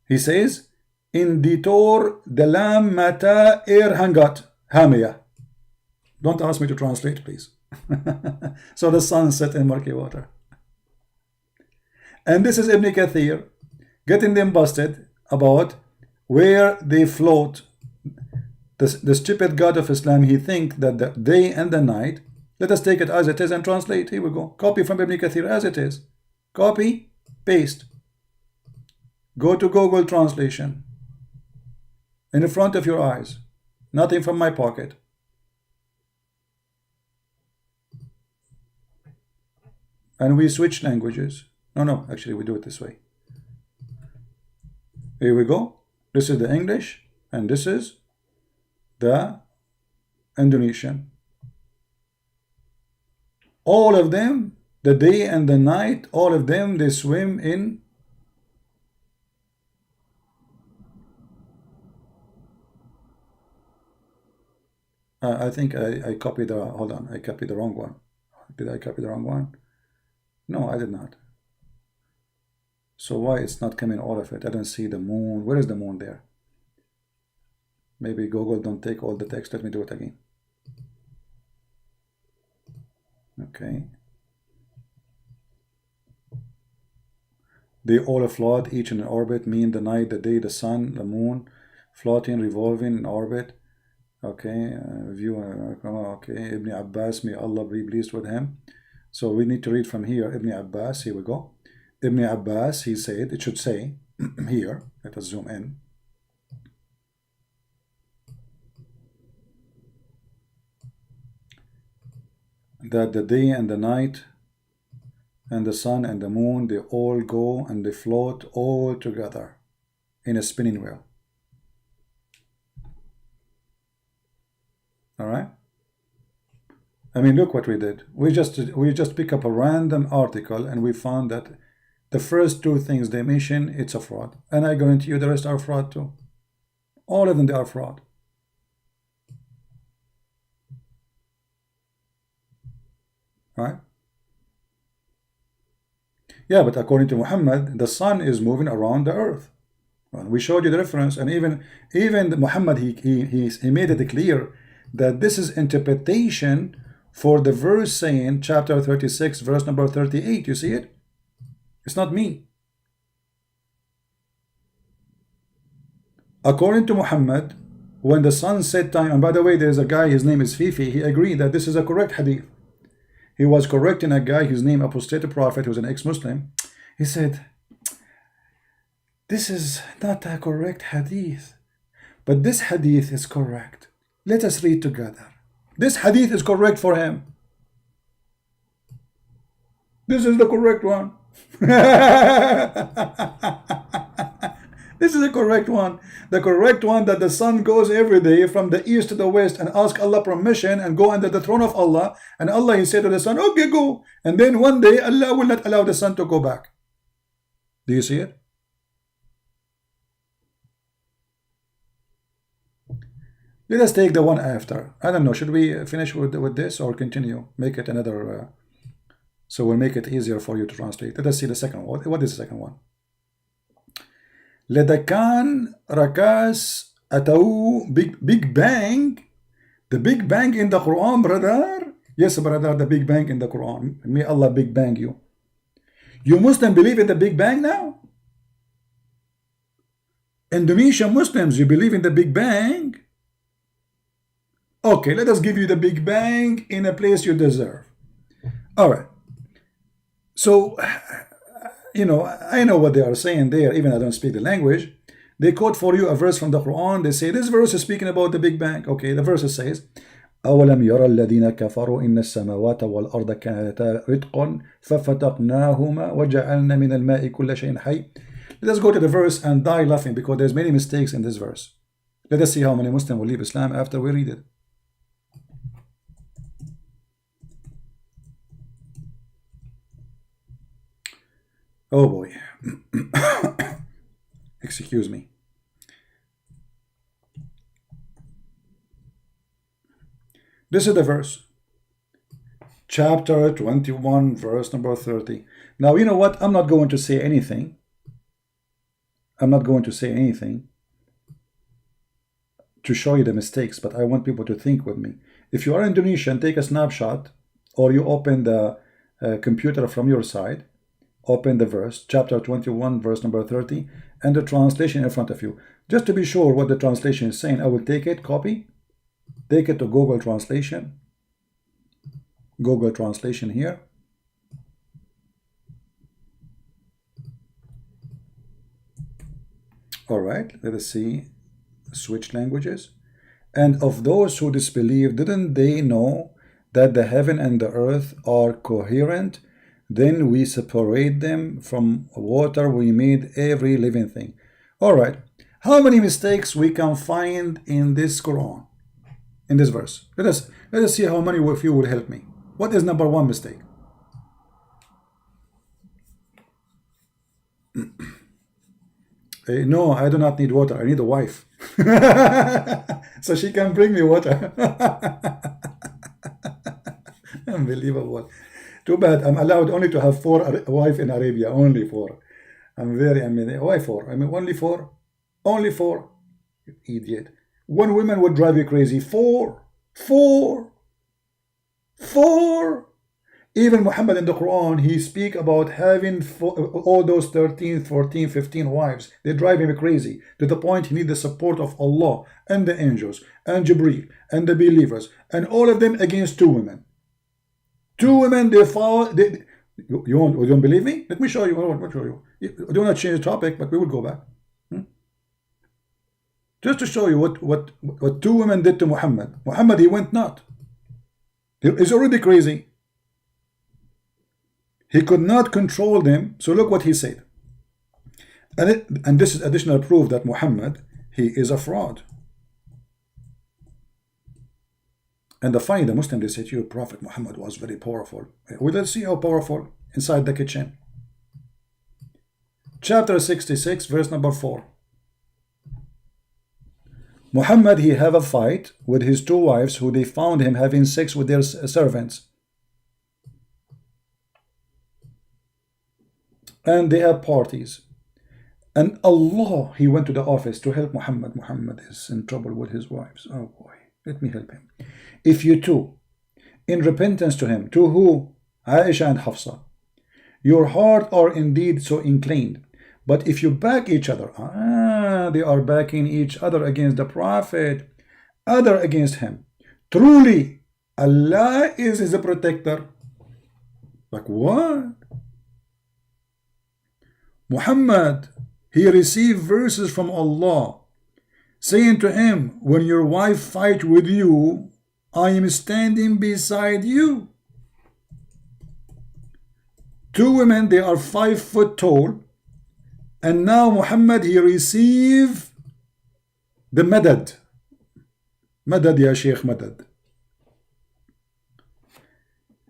He says, in ditor dalam mata hangat hamia. Don't ask me to translate, please. So the sun set in murky water. And this is Ibn Kathir getting them busted about where they float. The stupid God of Islam, he think that the day and the night, let us take it as it is and translate. Here we go. Copy from Ibn Kathir as it is. Copy, paste. Go to Google Translation. In front of your eyes. Nothing from my pocket. And we switch languages. No, actually we do it this way. Here we go. This is the English, and this is the Indonesian. All of them, the day and the night, all of them, they swim in I think I copied the, hold on, I copied the wrong one. Did I copy the wrong one? No, I did not. So why it's not coming all of it? I don't see the moon. Where is the moon there? Maybe Google don't take all the text. Let me do it again. Okay. They all float, each in an orbit, mean the night, the day, the sun, the moon, floating, revolving in orbit. Okay, okay, Ibn Abbas, may Allah be pleased with him. So we need to read from here, Ibn Abbas, here we go. Ibn Abbas, he said, it should say, here, let us zoom in. That the day and the night and the sun and the moon, they all go and they float all together in a spinning wheel. All right. I mean, look what we did. We just pick up a random article and we found that the first two things they mention, it's a fraud. And I guarantee you the rest are fraud too. All of them, they are fraud. Right? Yeah, but according to Muhammad, the sun is moving around the earth. Well, we showed you the reference, and even Muhammad, he made it clear that this is interpretation for the verse saying, chapter 36, verse number 38. You see it? It's not me. According to Muhammad, when the sun set time, and by the way, there's a guy, his name is Fifi, he agreed that this is a correct hadith. He was correcting a guy, his name apostated prophet, who was an ex-Muslim. He said, this is not a correct hadith, but this hadith is correct. Let us read together. This hadith is correct for him. This is the correct one. This is the correct one. The correct one that the sun goes every day from the east to the west and ask Allah permission and go under the throne of Allah. And Allah, he said to the sun, okay, go. And then one day Allah will not allow the sun to go back. Do you see it? Let us take the one after. I don't know. Should we finish with this or continue? Make it another. So we'll make it easier for you to translate. Let us see the second one. What is the second one? Ledakan rakas atau big bang. The big bang in the Quran, brother. Yes, brother, the big bang in the Quran. May Allah big bang you. You Muslims believe in the big bang now? Indonesian Muslims, you believe in the big bang? Okay, let us give you the big bang in a place you deserve. All right. So, I know what they are saying there, even I don't speak the language. They quote for you a verse from the Quran. They say this verse is speaking about the Big Bang. Okay, the verse says, أولم يرى الذين كفروا إن السماوات والأرض كانتا رتقا ففتقناهما وجعلنا من الماء كل شيء حي. Let us go to the verse and die laughing because there's many mistakes in this verse. Let us see how many Muslims will leave Islam after we read it. Oh boy. Excuse me. This is the verse. Chapter 21, verse number 30. Now, you know what? I'm not going to say anything. I'm not going to say anything to show you the mistakes, but I want people to think with me. If you are Indonesian, take a snapshot, or you open the computer from your side, open the verse, chapter 21, verse number 30, and the translation in front of you. Just to be sure what the translation is saying, I will take it, copy, take it to Google Translation. Google Translation here. All right, let us see. Switch languages. And of those who disbelieve, didn't they know that the heaven and the earth are coherent? Then we separate them from water. We made every living thing. All right. How many mistakes we can find in this Quran, in this verse? Let us see how many of you will help me. What is number one mistake? No, I do not need water. I need a wife. So she can bring me water. Unbelievable. Too bad. I'm allowed only to have 4 wives in Arabia. Only 4. Why 4? I mean, only 4. Only 4. You idiot. 1 woman would drive you crazy. 4. 4. 4. Even Muhammad in the Quran, he speak about having all those 13, 14, 15 wives. They drive him crazy to the point he needs the support of Allah and the angels and Jibreel and the believers and all of them against 2 women. 2 women, they follow. You don't believe me? Let me show you. I will show you. I don't want to change the topic, but we will go back. Just to show you what 2 women did to Muhammad. Muhammad, he went not. He's already crazy. He could not control them. So look what he said. And this is additional proof that Muhammad, he is a fraud. And the Muslim, they say to you, Prophet Muhammad was very powerful. We will see how powerful inside the kitchen. Chapter 66, verse number 4. Muhammad, he have a fight with his 2 wives who they found him having sex with their servants. And they have parties. And Allah, he went to the office to help Muhammad. Muhammad is in trouble with his wives. Oh boy, let me help him. If you two, in repentance to him, to who? Aisha and Hafsa, your heart are indeed so inclined. But if you back each other, they are backing each other against the Prophet, other against him. Truly, Allah is his protector. Like what? Muhammad, he received verses from Allah saying to him, when your wife fight with you, I am standing beside you. 2 women, they are 5 foot tall. And now Muhammad, he received the madad. Madad, ya Sheikh, madad.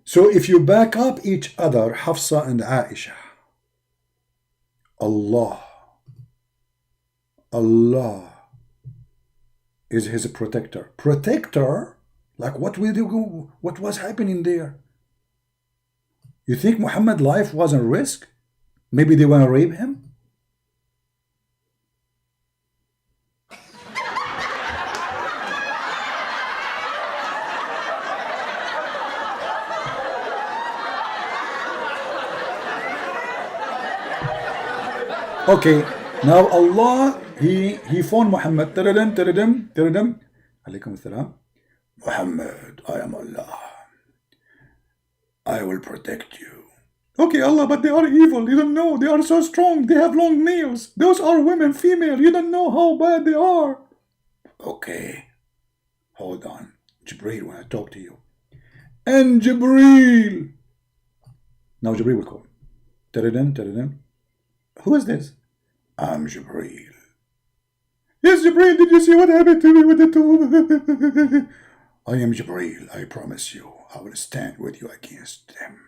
So if you back up each other, Hafsa and Aisha, Allah is his protector. Protector? Like what will you go? What was happening there? You think Muhammad's life was at risk? Maybe they want to rape him? Okay, now Allah, he phoned Muhammad. Alaykum assalam. Muhammad, I am Allah. I will protect you. Okay, Allah, but they are evil. You don't know. They are so strong. They have long nails. Those are women, female. You don't know how bad they are. Okay, hold on. Jibreel, when I talk to you. And Jibreel. Now Jibreel will call. Tadadin. Who is this? I'm Jibreel. Yes, Jibreel, did you see what happened to me with the two? I am Jibreel, I promise you. I will stand with you against them.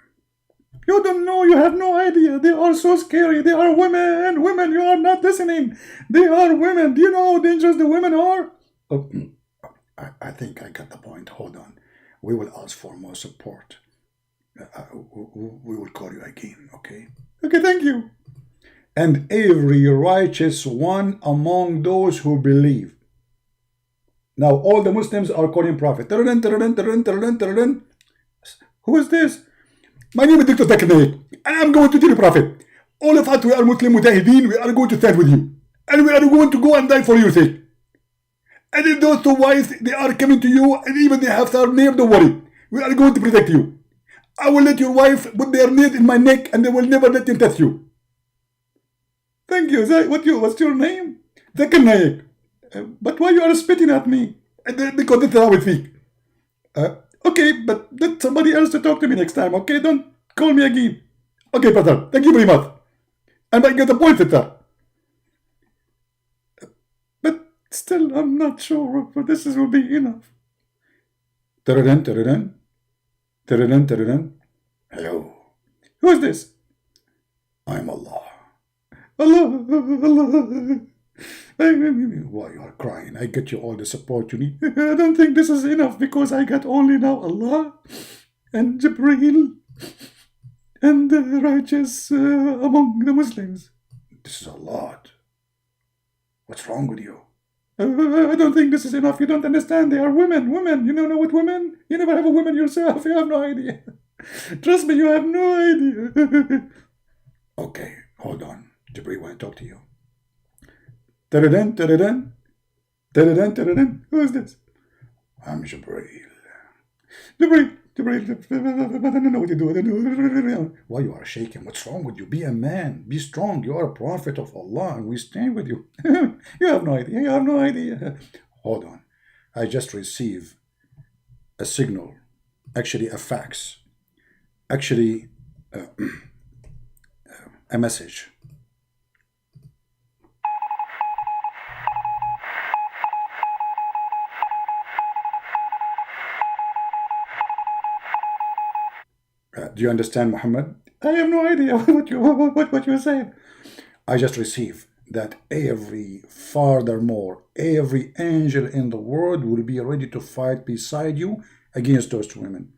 You don't know, you have no idea. They are so scary. They are women. Women, you are not listening. They are women. Do you know how dangerous the women are? Oh, I think I got the point. Hold on. We will ask for more support. We will call you again, okay? Okay, thank you. And every righteous one among those who believe. Now, all the Muslims are calling Prophet. Who is this? My name is Dr. Zakir Naik, and I'm going to tell you, Prophet. All of us, we are Muslim Mujahideen, we are going to stand with you. And we are going to go and die for your sake. And if those two wives, they are coming to you, and even they have their name, don't worry. We are going to protect you. I will let your wife put their nails in my neck, and they will never let them touch you. Thank you. What's your name? Zakir Naik. But why you are spitting at me? Because that's how we think. Okay, but let somebody else to talk to me next time, okay? Don't call me again. Okay, brother. Thank you very much. And I get the point at that. But still, I'm not sure if this will be enough. Hello. Who is this? I'm Allah. Allah. Why you are crying? I get you all the support you need. I don't think this is enough because I got only now Allah and Jibreel and the righteous among the Muslims. This is a lot. What's wrong with you? I don't think this is enough. You don't understand. They are women. Women. You don't know what women? You never have a woman yourself. You have no idea. Trust me, you have no idea. Okay, hold on. Jibreel, want to talk to you. Who is this? I'm Jibreel. Jibreel, I don't know what you do. Why you are shaking? What's wrong with you? Be a man. Be strong. You are a prophet of Allah and we stand with you. You have no idea. Hold on. I just received a signal. Actually, a fax. Actually, a message. Do you understand, Muhammad? I have no idea what you're saying. I just received that every angel in the world will be ready to fight beside you against those two women.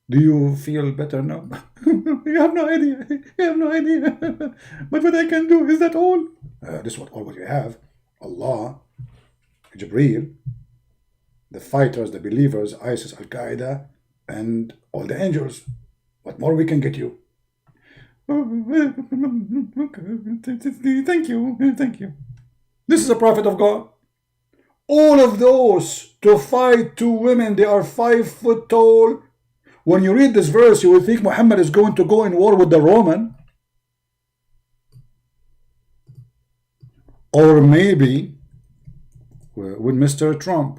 Do you feel better now? You have no idea. But what I can do, is that all? This is all what you have. Allah, Jibreel, the fighters, the believers, ISIS, Al-Qaeda, and all the angels. What more we can get you? Thank you. This is a prophet of God. All of those to fight two women, they are 5 foot tall. When you read this verse, you will think Muhammad is going to go in war with the Roman. Or maybe with Mr. Trump.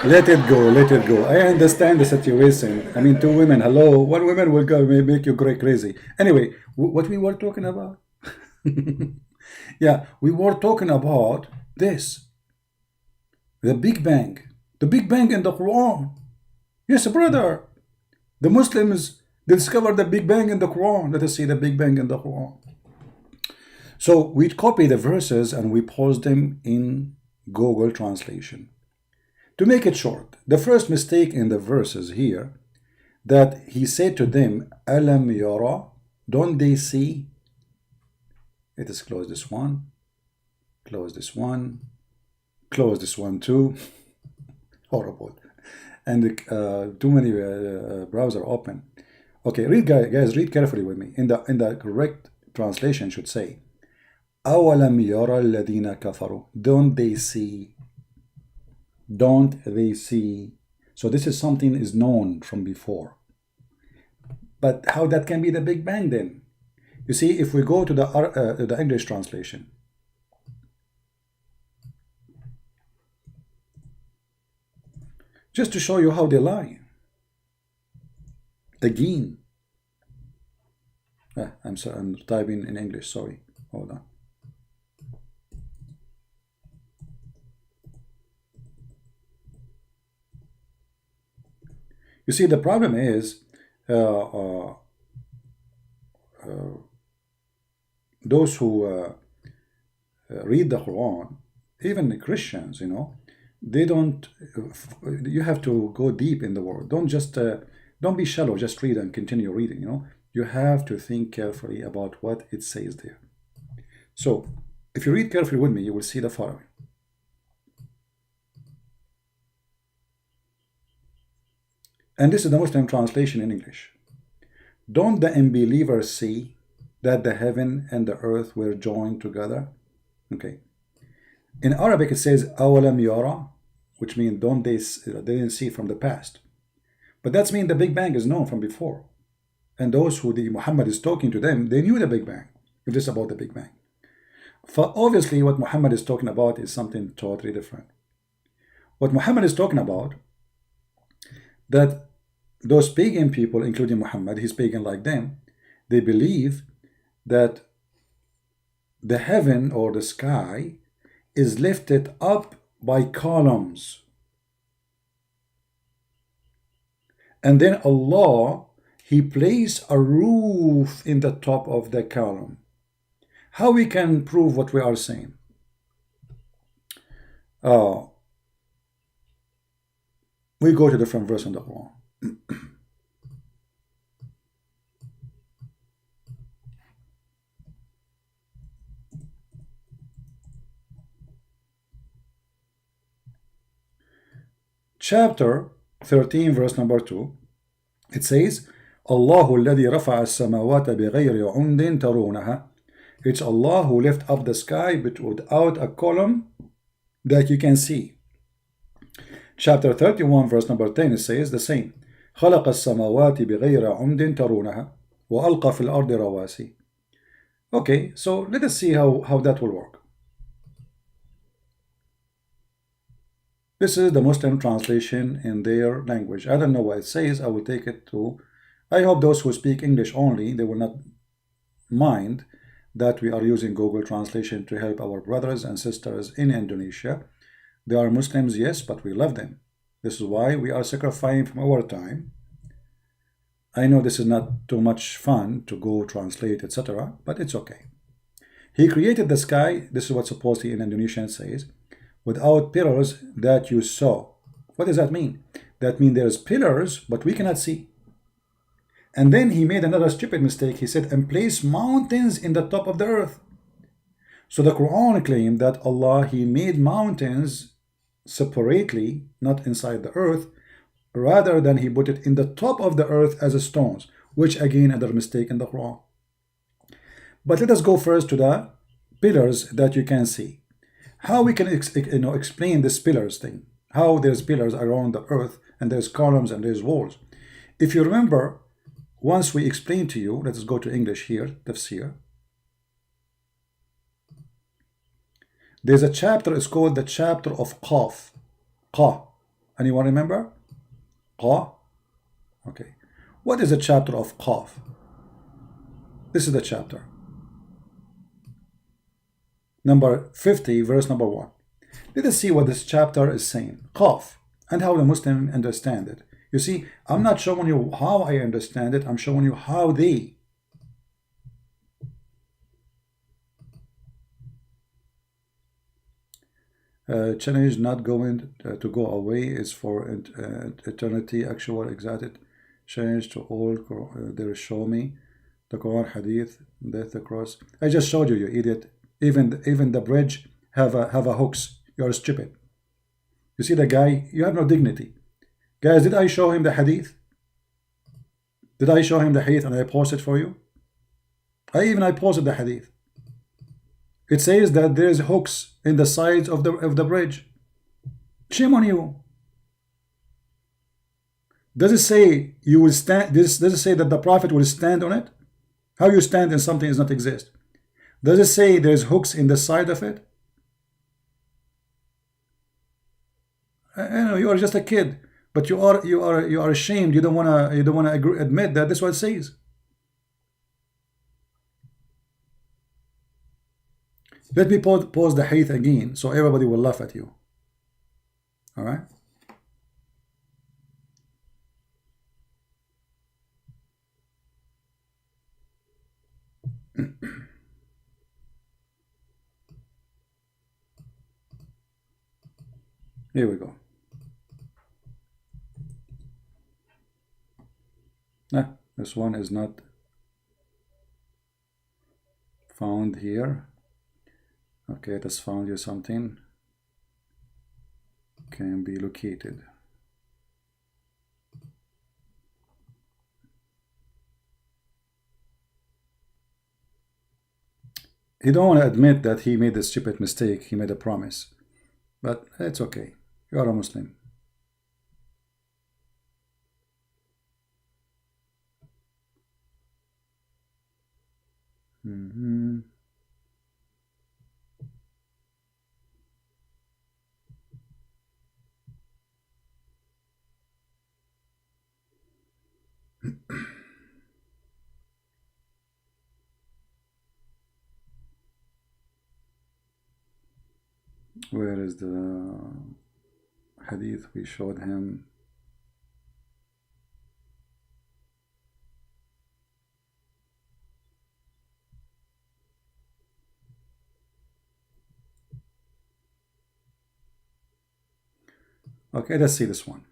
Let it go. I understand the situation. I mean, two women, hello. One woman will go make you crazy. Anyway, what we were talking about? Yeah, we were talking about this. The Big Bang. The Big Bang in the Quran. Yes, brother. The Muslims discovered the Big Bang in the Quran. Let us see the Big Bang in the Quran. So we copy the verses and we post them in Google Translation. To make it short, the first mistake in the verses here, that he said to them, Alam yara, don't they see? Let us close this one, close this one, close this one too. Horrible. And too many browser open. Okay, read guys, read carefully with me. In the correct translation should say, أَوَلَمْ يَرَى الَّذِينَ كَفَرُوا. Don't they see? Don't they see? So this is something is known from before. But how that can be the Big Bang then? You see, if we go to the English translation, just to show you how they lie. Again. I'm sorry, I'm typing in English, sorry. Hold on. You see, the problem is those who read the Quran, even the Christians, they don't. You have to go deep in the word. Don't be shallow. Just read and continue reading. You have to think carefully about what it says there. So, if you read carefully with me, you will see the following. And this is the Muslim translation in English. Don't the unbelievers see that the heaven and the earth were joined together? Okay. In Arabic it says أَوَلَمْ يَرَى, which means don't they didn't see from the past. But that's mean the Big Bang is known from before. And those who Muhammad is talking to them, they knew the Big Bang. If this is about the Big Bang. For obviously what Muhammad is talking about is something totally different. What Muhammad is talking about, that those pagan people, including Muhammad, he's pagan like them, they believe that the heaven or the sky is lifted up by columns. And then Allah, He placed a roof in the top of the column. How we can prove what we are saying? We go to different verse in the Quran. Chapter 13, verse number 2, it says, الله الذي رفع السماوات بغير عمد ترونها. It's Allah who lifted up the sky but without a column that you can see. Chapter 31, verse number 10, it says the same. خلق السماوات بغير عمد ترونها وألقى في الأرض رواسي. Okay, so let us see how that will work. This is the Muslim translation in their language. I don't know what it says. I will take it to... I hope those who speak English only, they will not mind that we are using Google Translation to help our brothers and sisters in Indonesia. They are Muslims, yes, but we love them. This is why we are sacrificing from our time. I know this is not too much fun to go translate, etc., but it's okay. He created the sky, this is what supposedly in Indonesian says, without pillars that you saw. What does that mean? That means there's pillars, but we cannot see. And then he made another stupid mistake. He said, and place mountains in the top of the earth. So the Quran claimed that Allah, He made mountains separately, not inside the earth, rather than He put it in the top of the earth as a stones, which again another mistake in the Quran. But let us go first to the pillars that you can see. How we can explain this pillars thing? How there's pillars around the earth and there's columns and there's walls. If you remember, once we explained to you, let's go to English here, tafsir. There's a chapter, it's called the chapter of Qaf. Qa. Anyone remember? Qa? Okay. What is the chapter of Qaf? This is the chapter. Number 50, verse number 1. Let us see what this chapter is saying. Qaf. And how the Muslim understand it. You see, I'm not showing you how I understand it. I'm showing you how they. Challenge not going to go away is for eternity. Actual exacted change to all. There show me the Quran, Hadith, death, the cross. I just showed you, you idiot. Even the bridge have a hooks. You're stupid. You see the guy. You have no dignity, guys. Did I show him the Hadith? Did I show him the Hadith and I post it for you? I posted the hadith. It says that there is hooks in the sides of the bridge. Shame on you. Does it say you will stand? Does it say that the Prophet will stand on it? How you stand in something does not exist. Does it say there's hooks in the side of it? I know you are just a kid, but you are ashamed. You don't wanna admit that this is what it says. Let me pause the hadith again so everybody will laugh at you. All right. Here we go. Nah, this one is not found here. Okay, it has found you something. Can be located. He don't want to admit that he made a stupid mistake. He made a promise, but it's okay. You are a Muslim. Where is the hadith we showed him? Okay, let's see this one.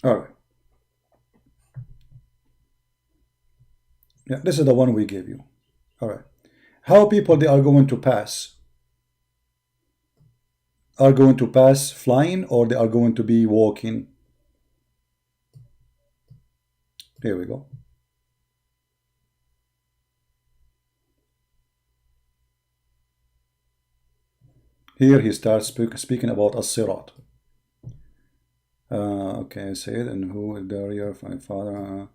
All right. Yeah, this is the one we gave you. All right. How people they are going to pass? Are going to pass flying or they are going to be walking? Here we go. Here he starts speaking about as-sirat. Okay, say it. And who is there? Your father?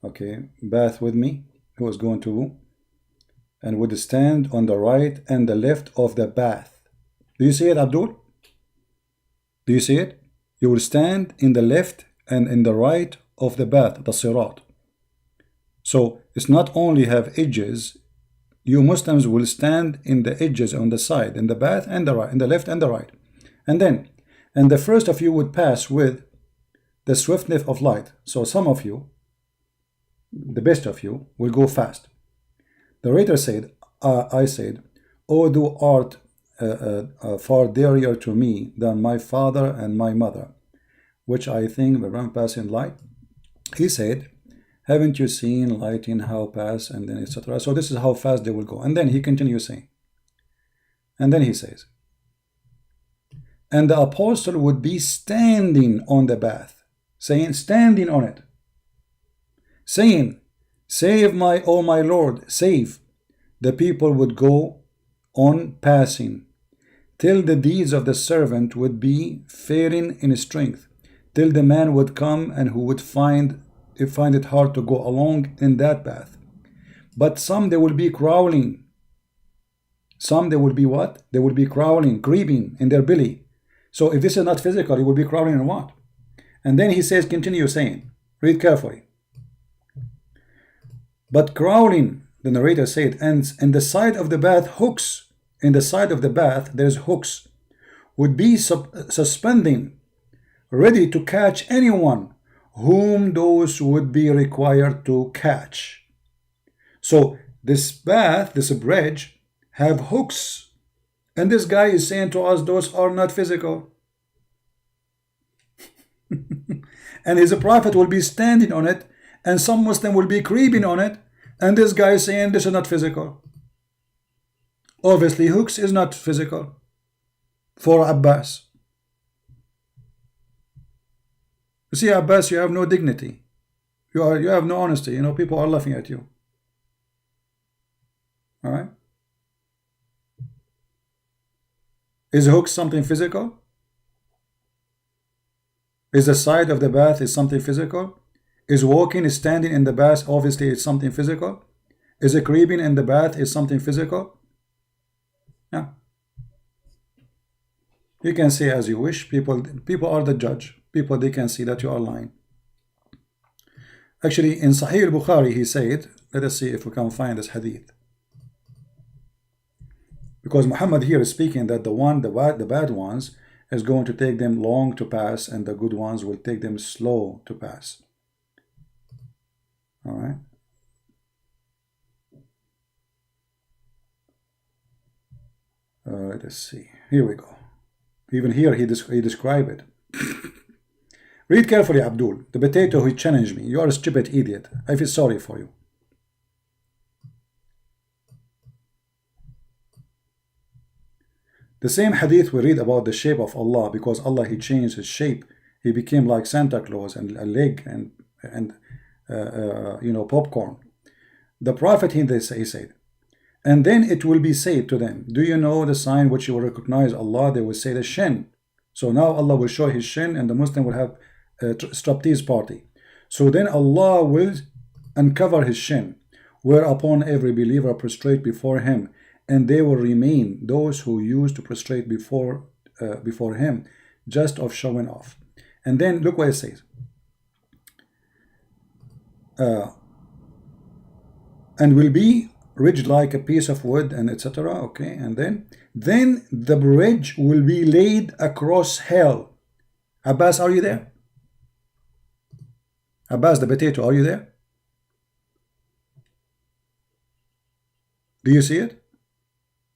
Okay, bath with me. Who is going to? And would stand on the right and the left of the bath. Do you see it, Abdul? Do you see it? You will stand in the left and in the right of the bath, the sirat. So it's not only have edges. You Muslims will stand in the edges on the side, in the bath and the right, in the left and the right. And then, and the first of you would pass with the swiftness of light. So some of you, the best of you, will go fast. The writer said, I said, "O thou art far dearer to me than my father and my mother, which I think will run past in light." He said, "Haven't you seen lighting how pass?" And then etc. So this is how fast they will go. And then he continues saying, and then he says, and the apostle would be standing on the bath, saying, standing on it, saying, "Save my, O my Lord, save." The people would go on passing, till the deeds of the servant would be failing in strength, till the man would come and who would find it hard to go along in that path. But some they will be crawling. Some they will be what? They will be crawling, creeping in their belly. So if this is not physical, it will be crawling in what? And then he says, continue saying, read carefully. But crawling, the narrator said, and in the side of the bath, hooks. In the side of the bath, there's hooks. Would be suspending, ready to catch anyone whom those would be required to catch. So this bath, this bridge, have hooks. And this guy is saying to us, those are not physical. And his prophet will be standing on it, and some Muslim will be creeping on it, and this guy is saying this is not physical. Obviously, hooks is not physical for Abbas. You see, Abbas, you have no dignity. You have no honesty. You know, people are laughing at you. All right. Is hooks something physical? Is the side of the bath is something physical? Is walking, is standing in the bath, obviously it's something physical? Is it creeping in the bath is something physical? Yeah. You can say as you wish. People are the judge. People, they can see that you are lying. Actually, in Sahih al-Bukhari, he said, let us see if we can find this hadith. Because Muhammad here is speaking that the bad ones is going to take them long to pass, and the good ones will take them slow to pass. All right. Let us see. Here we go. Even here he described it. Read carefully, Abdul. The potato who challenged me. You are a stupid idiot. I feel sorry for you. The same hadith we read about the shape of Allah, because Allah, he changed his shape. He became like Santa Claus and a leg and you know, popcorn. The Prophet, he said, and then it will be said to them, do you know the sign which you will recognize Allah? They will say the shin. So now Allah will show his shin, and the Muslim will have a striptease party. So then Allah will uncover his shin, whereupon every believer prostrate before him, and they will remain those who used to prostrate before him, just of showing off. And then look what it says. And will be ridged like a piece of wood, and etc. Okay, and then the bridge will be laid across hell. Abbas, are you there? Abbas, the potato, are you there? Do you see it?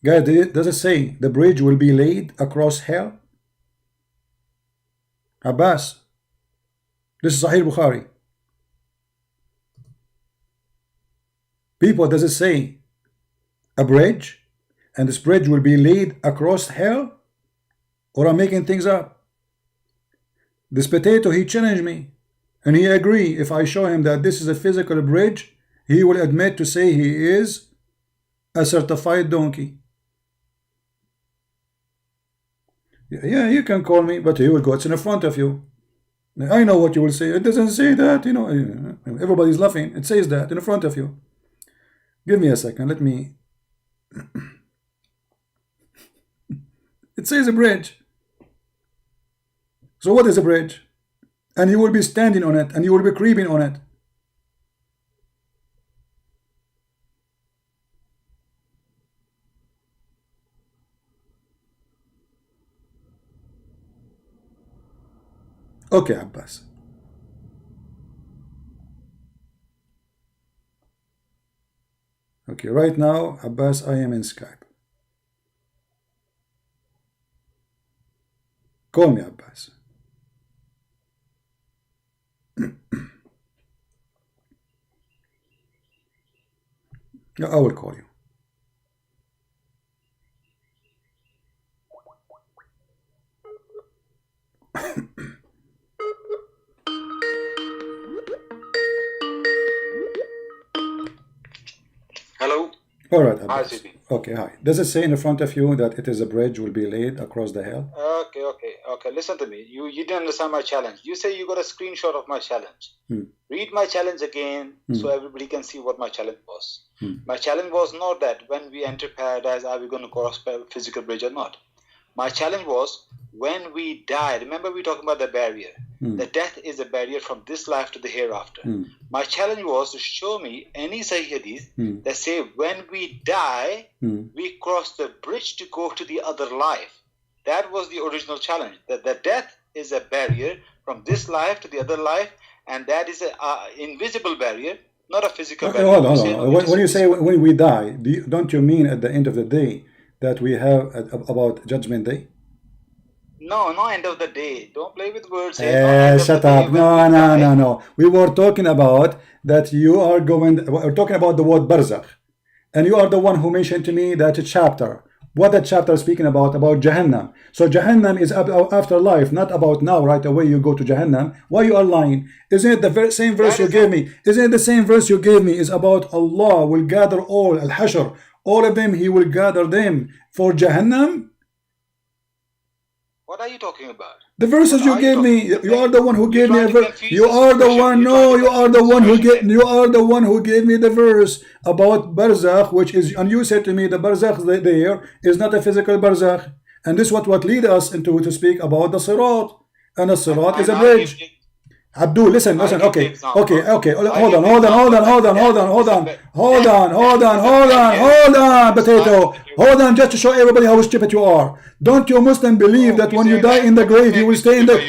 Guys, does it say the bridge will be laid across hell? Abbas, this is Sahih Bukhari. People, does it say a bridge, and this bridge will be laid across hell? Or I'm making things up? This potato, he challenged me, and he agreed. If I show him that this is a physical bridge, he will admit to say he is a certified donkey. Yeah, you can call me, but he will go, it's in front of you. I know what you will say. It doesn't say that, you know. Everybody's laughing. It says that in front of you. Give me a second. Let me. It says a bridge. So what is a bridge? And you will be standing on it, and you will be creeping on it. Okay, Abbas. Okay, right now, Abbas, I am in Skype. Call me, Abbas. I will call you. Hello. All right, Hi, Abbas. CP. Okay, hi. Does it say in front of you that it is a bridge will be laid across the hell? Okay. Listen to me. You didn't understand my challenge. You say you got a screenshot of my challenge. Read my challenge again so everybody can see what my challenge was. My challenge was not that when we enter paradise, are we going to cross physical bridge or not? My challenge was when we die. Remember we talking about the barrier. The death is a barrier from this life to the hereafter. My challenge was to show me any Sahih hadith that say when we die, we cross the bridge to go to the other life. That was the original challenge. That the death is a barrier from this life to the other life, and that is an invisible barrier, not a physical barrier. Hold on. When you say when we die, don't you mean at the end of the day that we have about Judgment Day? No, end of the day. Don't play with words. Shut up. No. We were talking about that you are going. We're talking about the word barzakh. And you are the one who mentioned to me that chapter. What that chapter is speaking about Jahannam. So Jahannam is about afterlife, not about now, right away you go to Jahannam. Why you are lying? Isn't it the same verse you gave me? Isn't it the same verse you gave me is about Allah will gather all, al-hashr, all of them, he will gather them for Jahannam? What are you talking about? The verses you gave me, you are the one who gave me a verse. You are the one, no, you are the one who gave, you are the one who gave me the verse about barzakh, which is, and you said to me the barzakh there is not a physical barzakh. And this is what lead us into to speak about the sirat. And the sirat is a bridge. Abdul, listen, okay, hold on, potato, hold on, just to show everybody how stupid you are. Don't you Muslim believe that when you die in the grave, you will stay in the,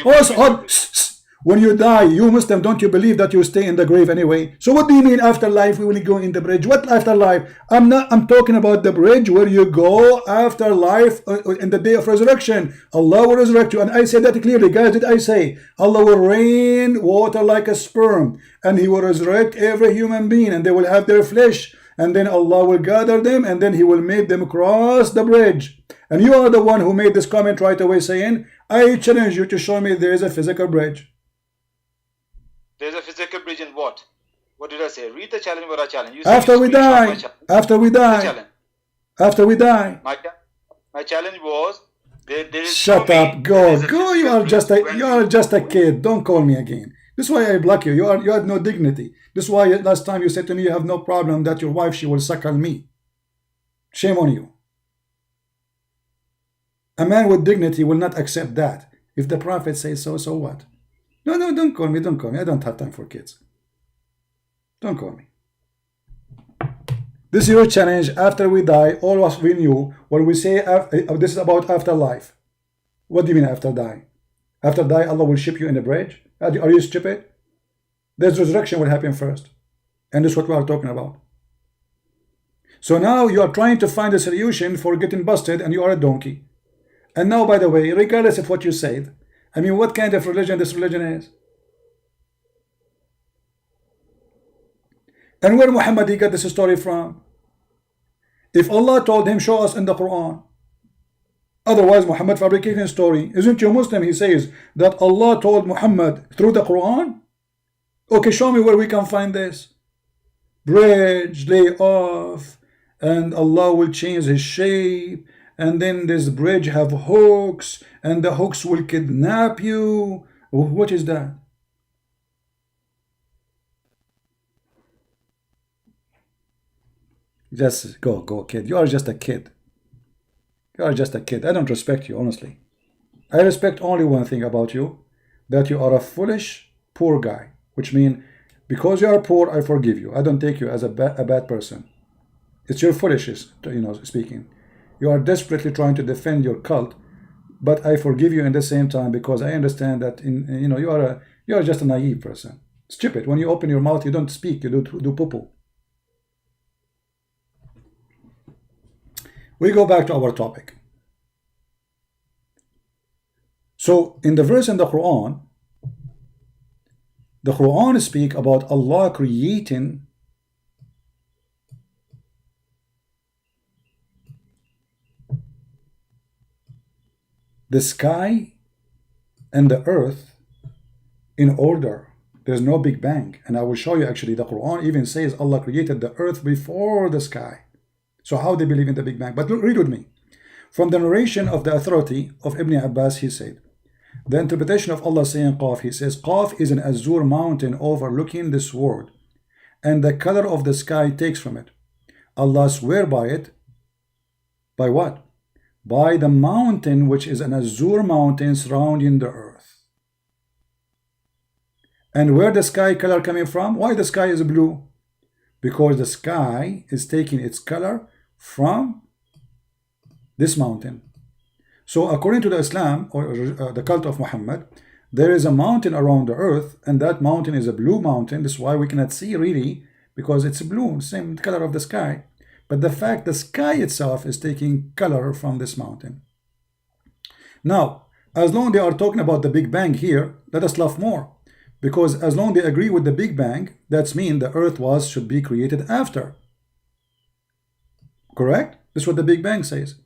when you die, you Muslim, don't you believe that you stay in the grave anyway? So what do you mean afterlife, we will go in the bridge? What afterlife? I'm talking about the bridge where you go after life in the day of resurrection. Allah will resurrect you. And I said that clearly, guys. Did I say Allah will rain water like a sperm, and he will resurrect every human being, and they will have their flesh, and then Allah will gather them, and then he will make them cross the bridge. And you are the one who made this comment right away saying, I challenge you to show me there is a physical bridge. There's a physical bridge in what? What did I say? Read the challenge. What I challenge. You after we die. After we die. After we die. My challenge was. There is shut up. Go. You are just a kid. Don't call me again. This is why I block you. You have no dignity. This is why last time you said to me you have no problem that your wife she will suckle me. Shame on you. A man with dignity will not accept that. If the Prophet says so, so what? No, don't call me. Don't call me. I don't have time for kids. Don't call me. This is your challenge. After we die, all of us we knew when we say this is about afterlife. What do you mean after die? After die, Allah will ship you in a bridge? Are you stupid? There's resurrection will happen first. And this is what we are talking about. So now you are trying to find a solution for getting busted and you are a donkey. And now, by the way, regardless of what you said, I mean, what kind of religion this religion is? And where Muhammad he got this story from? If Allah told him, show us in the Quran. Otherwise, Muhammad fabricating a story. Isn't you Muslim? He says that Allah told Muhammad through the Quran. Okay, show me where we can find this. Bridge, lay off, and Allah will change his shape. And then this bridge have hooks, and the hooks will kidnap you. What is that? Just go, kid. You are just a kid. You are just a kid. I don't respect you, honestly. I respect only one thing about you, that you are a foolish, poor guy. Which means, because you are poor, I forgive you. I don't take you as a bad person. It's your foolishness, speaking. You are desperately trying to defend your cult, but I forgive you in the same time because I understand that you are just a naive person. Stupid. When you open your mouth, you don't speak. You do poo-poo. We go back to our topic. So in the verse in the Quran speak about Allah creating the sky and the earth in order. There's no Big Bang. And I will show you actually the Quran even says Allah created the earth before the sky. So how they believe in the Big Bang? But read with me. From the narration of the authority of Ibn Abbas, he said, the interpretation of Allah saying Qaf, he says, Qaf is an azure mountain overlooking this world, and the color of the sky takes from it. Allah swear by it. By what? By the mountain which is an azure mountain surrounding the earth. And where the sky color coming from? Why the sky is blue? Because the sky is taking its color from this mountain. So according to the Islam or the cult of Muhammad, there is a mountain around the earth, and that mountain is a blue mountain. This is why we cannot see really, because it's blue, same color of the sky. But the fact the sky itself is taking color from this mountain. Now, as long as they are talking about the Big Bang here, let us laugh more. Because as long as they agree with the Big Bang, that's mean the earth should be created after. Correct? This is what the Big Bang says.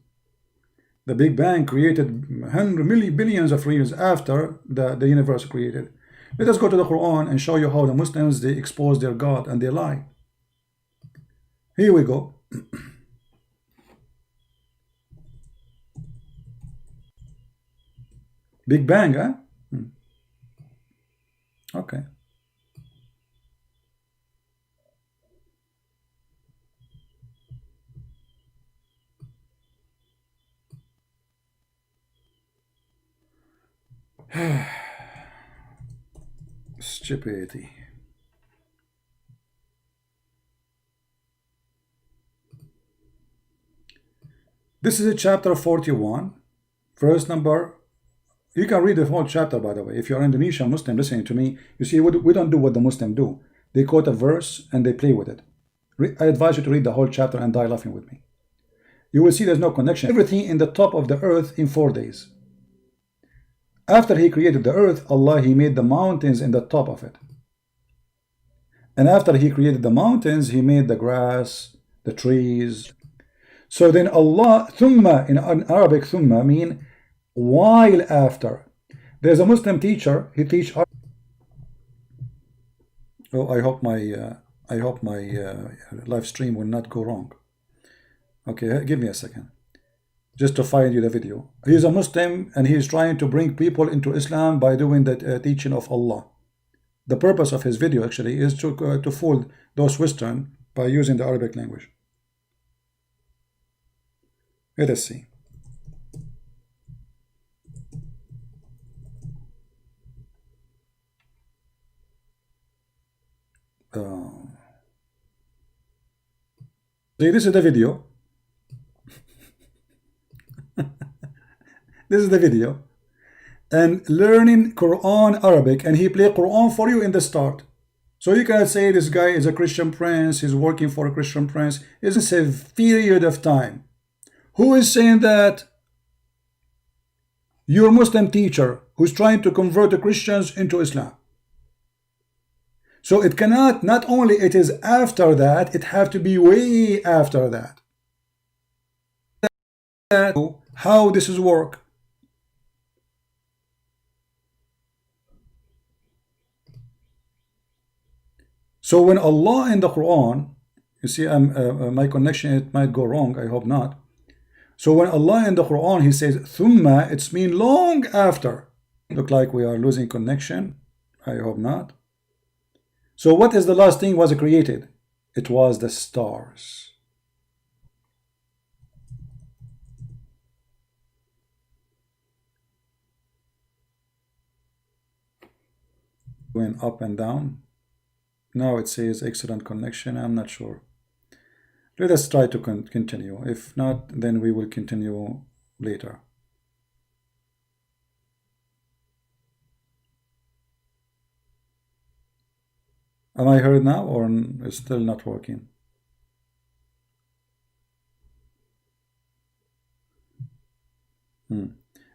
The Big Bang created hundred million billions of years after the universe created. Let us go to the Quran and show you how the Muslims, they expose their God and they lie. Here we go. Big Bang, huh? Okay. Stupidity. This is a chapter 41, verse number. You can read the whole chapter, by the way. If you're Indonesian Muslim listening to me, you see, we don't do what the Muslims do. They quote a verse and they play with it. I advise you to read the whole chapter and die laughing with me. You will see there's no connection. Everything in the top of the earth in 4 days. After he created the earth, Allah, he made the mountains in the top of it. And after he created the mountains, he made the grass, the trees. So then Allah, thumma, in Arabic, thumma mean while after. There's a Muslim teacher, he teach. Oh, I hope my live stream will not go wrong. Okay, give me a second, just to find you the video. He's a Muslim and he's trying to bring people into Islam by doing the teaching of Allah. The purpose of his video actually is to fool those Western by using the Arabic language. Let us see. See, this is the video. This is the video. And learning Quran Arabic, and he play Quran for you in the start. So you cannot say this guy is a Christian prince, he's working for a Christian prince. It's a period of time. Who is saying that? Your Muslim teacher who's trying to convert the Christians into Islam. So it cannot, not only it is after that, it have to be way after that. How this is work. So when Allah in the Quran, you see, my connection, it might go wrong, I hope not. So when Allah in the Quran, he says, thumma, it's mean long after. Look like we are losing connection. I hope not. So what is the last thing was created? It was the stars. Going up and down. Now it says excellent connection. I'm not sure. Let us try to continue. If not, then we will continue later. Am I heard now, or is still not working?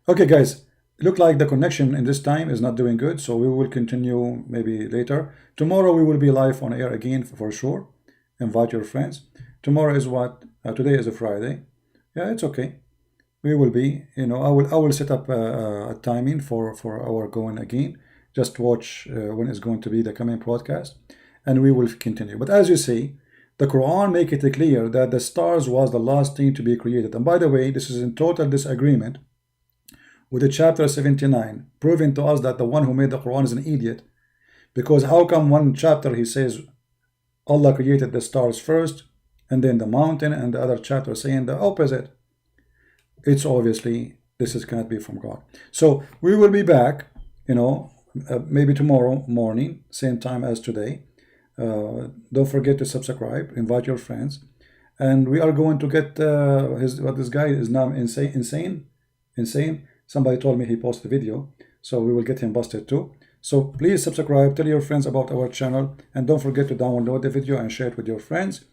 Okay, guys. Look like the connection in this time is not doing good, so we will continue maybe later. Tomorrow we will be live on air again for sure. Invite your friends. Tomorrow is what? Today is a Friday. Yeah, it's okay. We will be, I will set up a timing for our going again. Just watch when it's going to be the coming broadcast, and we will continue. But as you see, the Quran make it clear that the stars was the last thing to be created. And by the way, this is in total disagreement with the chapter 79, proving to us that the one who made the Quran is an idiot. Because how come one chapter he says Allah created the stars first, and then the mountain, and the other chapter saying the opposite? It's obviously, this cannot be from God. So we will be back, maybe tomorrow morning, same time as today. Don't forget to subscribe, invite your friends, and we are going to get what this guy is now insane. Somebody told me he posted a video, so we will get him busted too. So please subscribe, tell your friends about our channel, and don't forget to download the video and share it with your friends.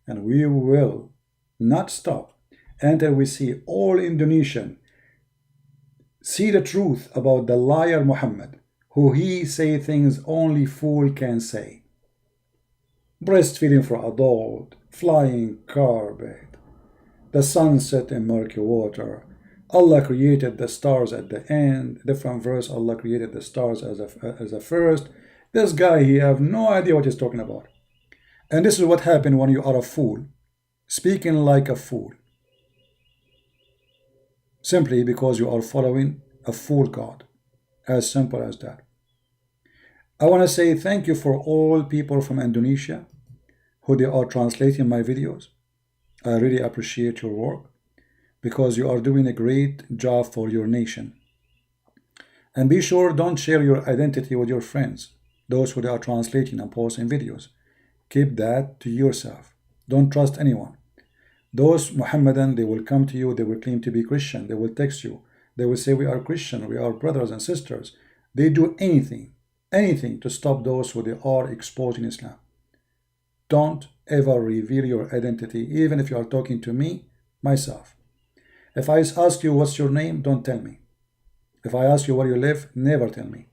And we will not stop until we see all Indonesian see the truth about the liar Muhammad, who he say things only fool can say. Breastfeeding for adult, flying carpet, The sun set in murky water. Allah created the stars at the end. Different verse, Allah created the stars as a first. This guy, he have no idea what he's talking about. And this is what happened when you are a fool, speaking like a fool, simply because you are following a fool God. As simple as that. I want to say thank you for all people from Indonesia who they are translating my videos. I really appreciate your work because you are doing a great job for your nation. And be sure, don't share your identity with your friends, those who they are translating and posting videos. Keep that to yourself. Don't trust anyone. Those Muhammadan, they will come to you, they will claim to be Christian, they will text you, they will say we are Christian, we are brothers and sisters. They do anything to stop those who they are exposing Islam. Don't ever reveal your identity, even if you are talking to me, myself. If I ask you what's your name, don't tell me. If I ask you where you live, never tell me.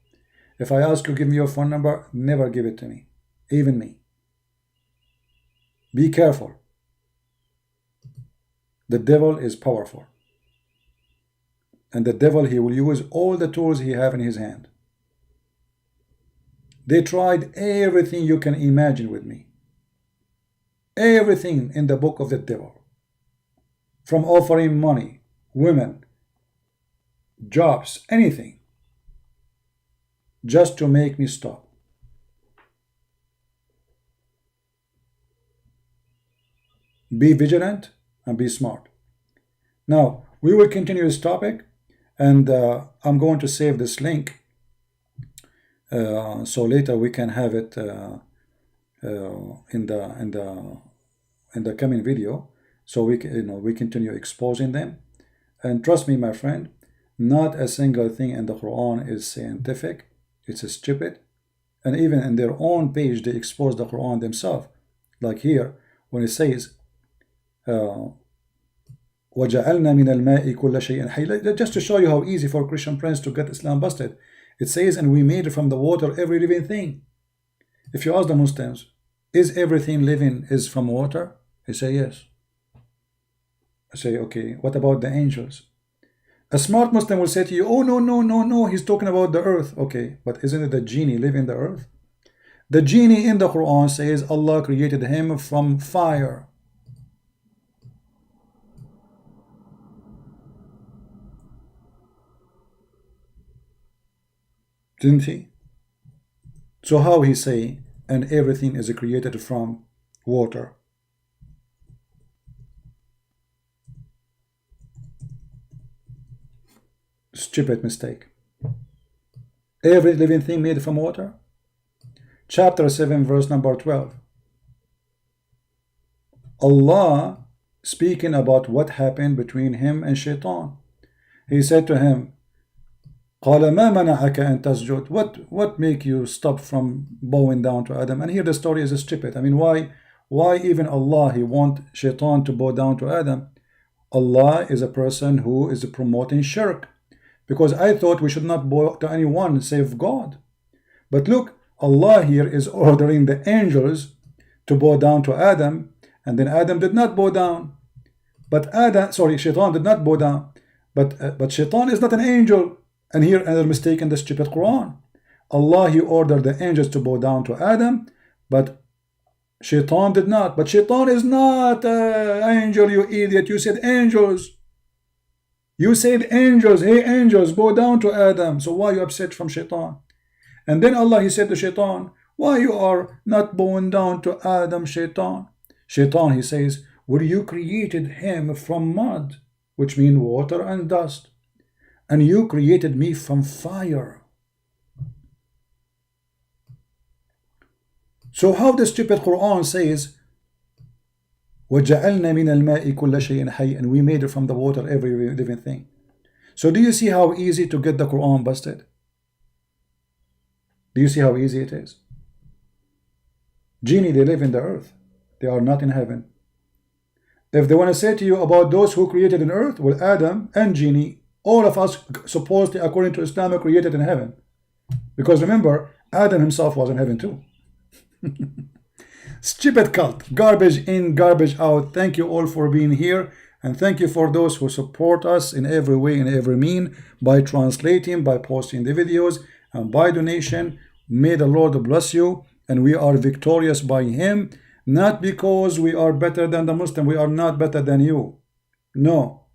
If I ask you give me your phone number, never give it to me, even me. Be careful. The devil is powerful. And the devil, he will use all the tools he have in his hand. They tried everything you can imagine with me. Everything in the book of the devil. From offering money, women, jobs, anything. Just to make me stop. Be vigilant and be smart. Now, we will continue this topic, and I'm going to save this link so later we can have it in the coming video, so we continue exposing them. And trust me, my friend, not a single thing in the Quran is scientific. It's stupid. And even in their own page, they expose the Quran themselves. Like here, when it says, وَجَعَلْنَا مِنَ الْمَاءِ كُلَّ شَيْءٍ حَيٍّ. Just to show you how easy for Christian friends to get Islam busted. It says, and we made from the water every living thing. If you ask the Muslims, is everything living is from water? They say yes. I say, okay, what about the angels? A smart Muslim will say to you, oh, no, he's talking about the earth. Okay, but isn't it the genie live in the earth? The genie in the Quran says Allah created him from fire. Didn't he? So how he say, and everything is created from water? Stupid mistake. Every living thing made from water? Chapter 7, verse number 12. Allah speaking about what happened between him and Shaitan. He said to him, قال ما منعك أن تسجد? What make you stop from bowing down to Adam? And here the story is stupid. I mean, why even Allah, he want Shaitan to bow down to Adam? Allah is a person who is promoting shirk. Because I thought we should not bow to anyone save God. But look, Allah here is ordering the angels to bow down to Adam, and then Adam did not bow down. Shaitan did not bow down. But Shaitan is not an angel. And here another mistake in the stupid Quran. Allah, he ordered the angels to bow down to Adam, but Shaitan did not. But Shaitan is not an angel, you idiot. You said angels. You said angels. Hey angels, bow down to Adam. So why are you upset from Shaitan? And then Allah, he said to Shaitan, why you are not bowing down to Adam, Shaitan? Shaitan, he says, well, you created him from mud, which means water and dust. And you created me from fire. So how the stupid Quran says, وَجَعَلْنَا مِنَ الْمَاءِ كُلَّ شَيْءٍ حَيٍّ, and we made it from the water every living thing. So do you see how easy to get the Quran busted? Do you see how easy it is? Genie, they live in the earth. They are not in heaven. If they want to say to you about those who created in earth, well, Adam and Genie, all of us supposedly, according to Islam, are created in heaven. Because remember, Adam himself was in heaven too. Stupid cult. Garbage in, garbage out. Thank you all for being here. And thank you for those who support us in every way, in every mean, by translating, by posting the videos, and by donation. May the Lord bless you, and we are victorious by Him, not because we are better than the Muslim. We are not better than you. No,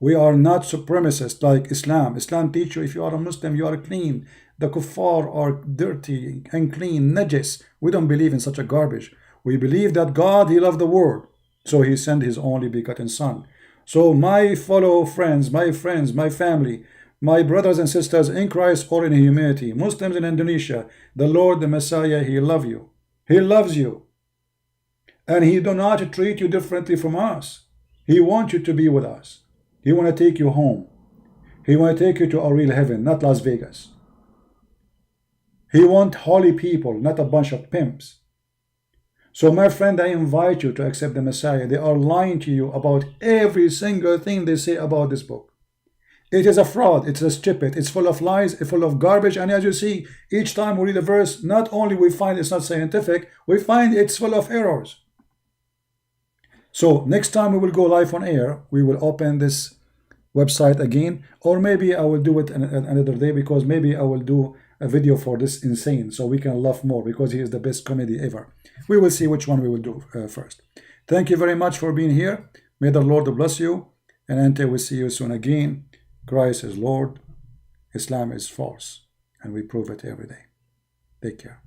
we are not supremacists like Islam. Islam teaches you if you are a Muslim, you are clean. The kuffar are dirty, unclean, najis. We don't believe in such a garbage. We believe that God, He loved the world, so He sent His only begotten Son. So my fellow friends, my family, my brothers and sisters in Christ or in humanity, Muslims in Indonesia, the Lord, the Messiah, He loves you. He loves you. And He do not treat you differently from us. He wants you to be with us. He want to take you home. He want to take you to a real heaven, not Las Vegas. He want holy people, not a bunch of pimps. So my friend, I invite you to accept the Messiah. They are lying to you about every single thing they say about this book. It is a fraud, it's a stupid, it's full of lies, it's full of garbage, and as you see, each time we read a verse, not only we find it's not scientific, we find it's full of errors. So next time we will go live on air, we will open this website again, or maybe I will do it another day, because maybe I will do a video for this insane, so we can laugh more, because he is the best comedy ever. We will see which one we will do first. Thank you very much for being here. May the Lord bless you, and until we see you soon again, Christ is Lord, Islam is false, and we prove it every day. Take care.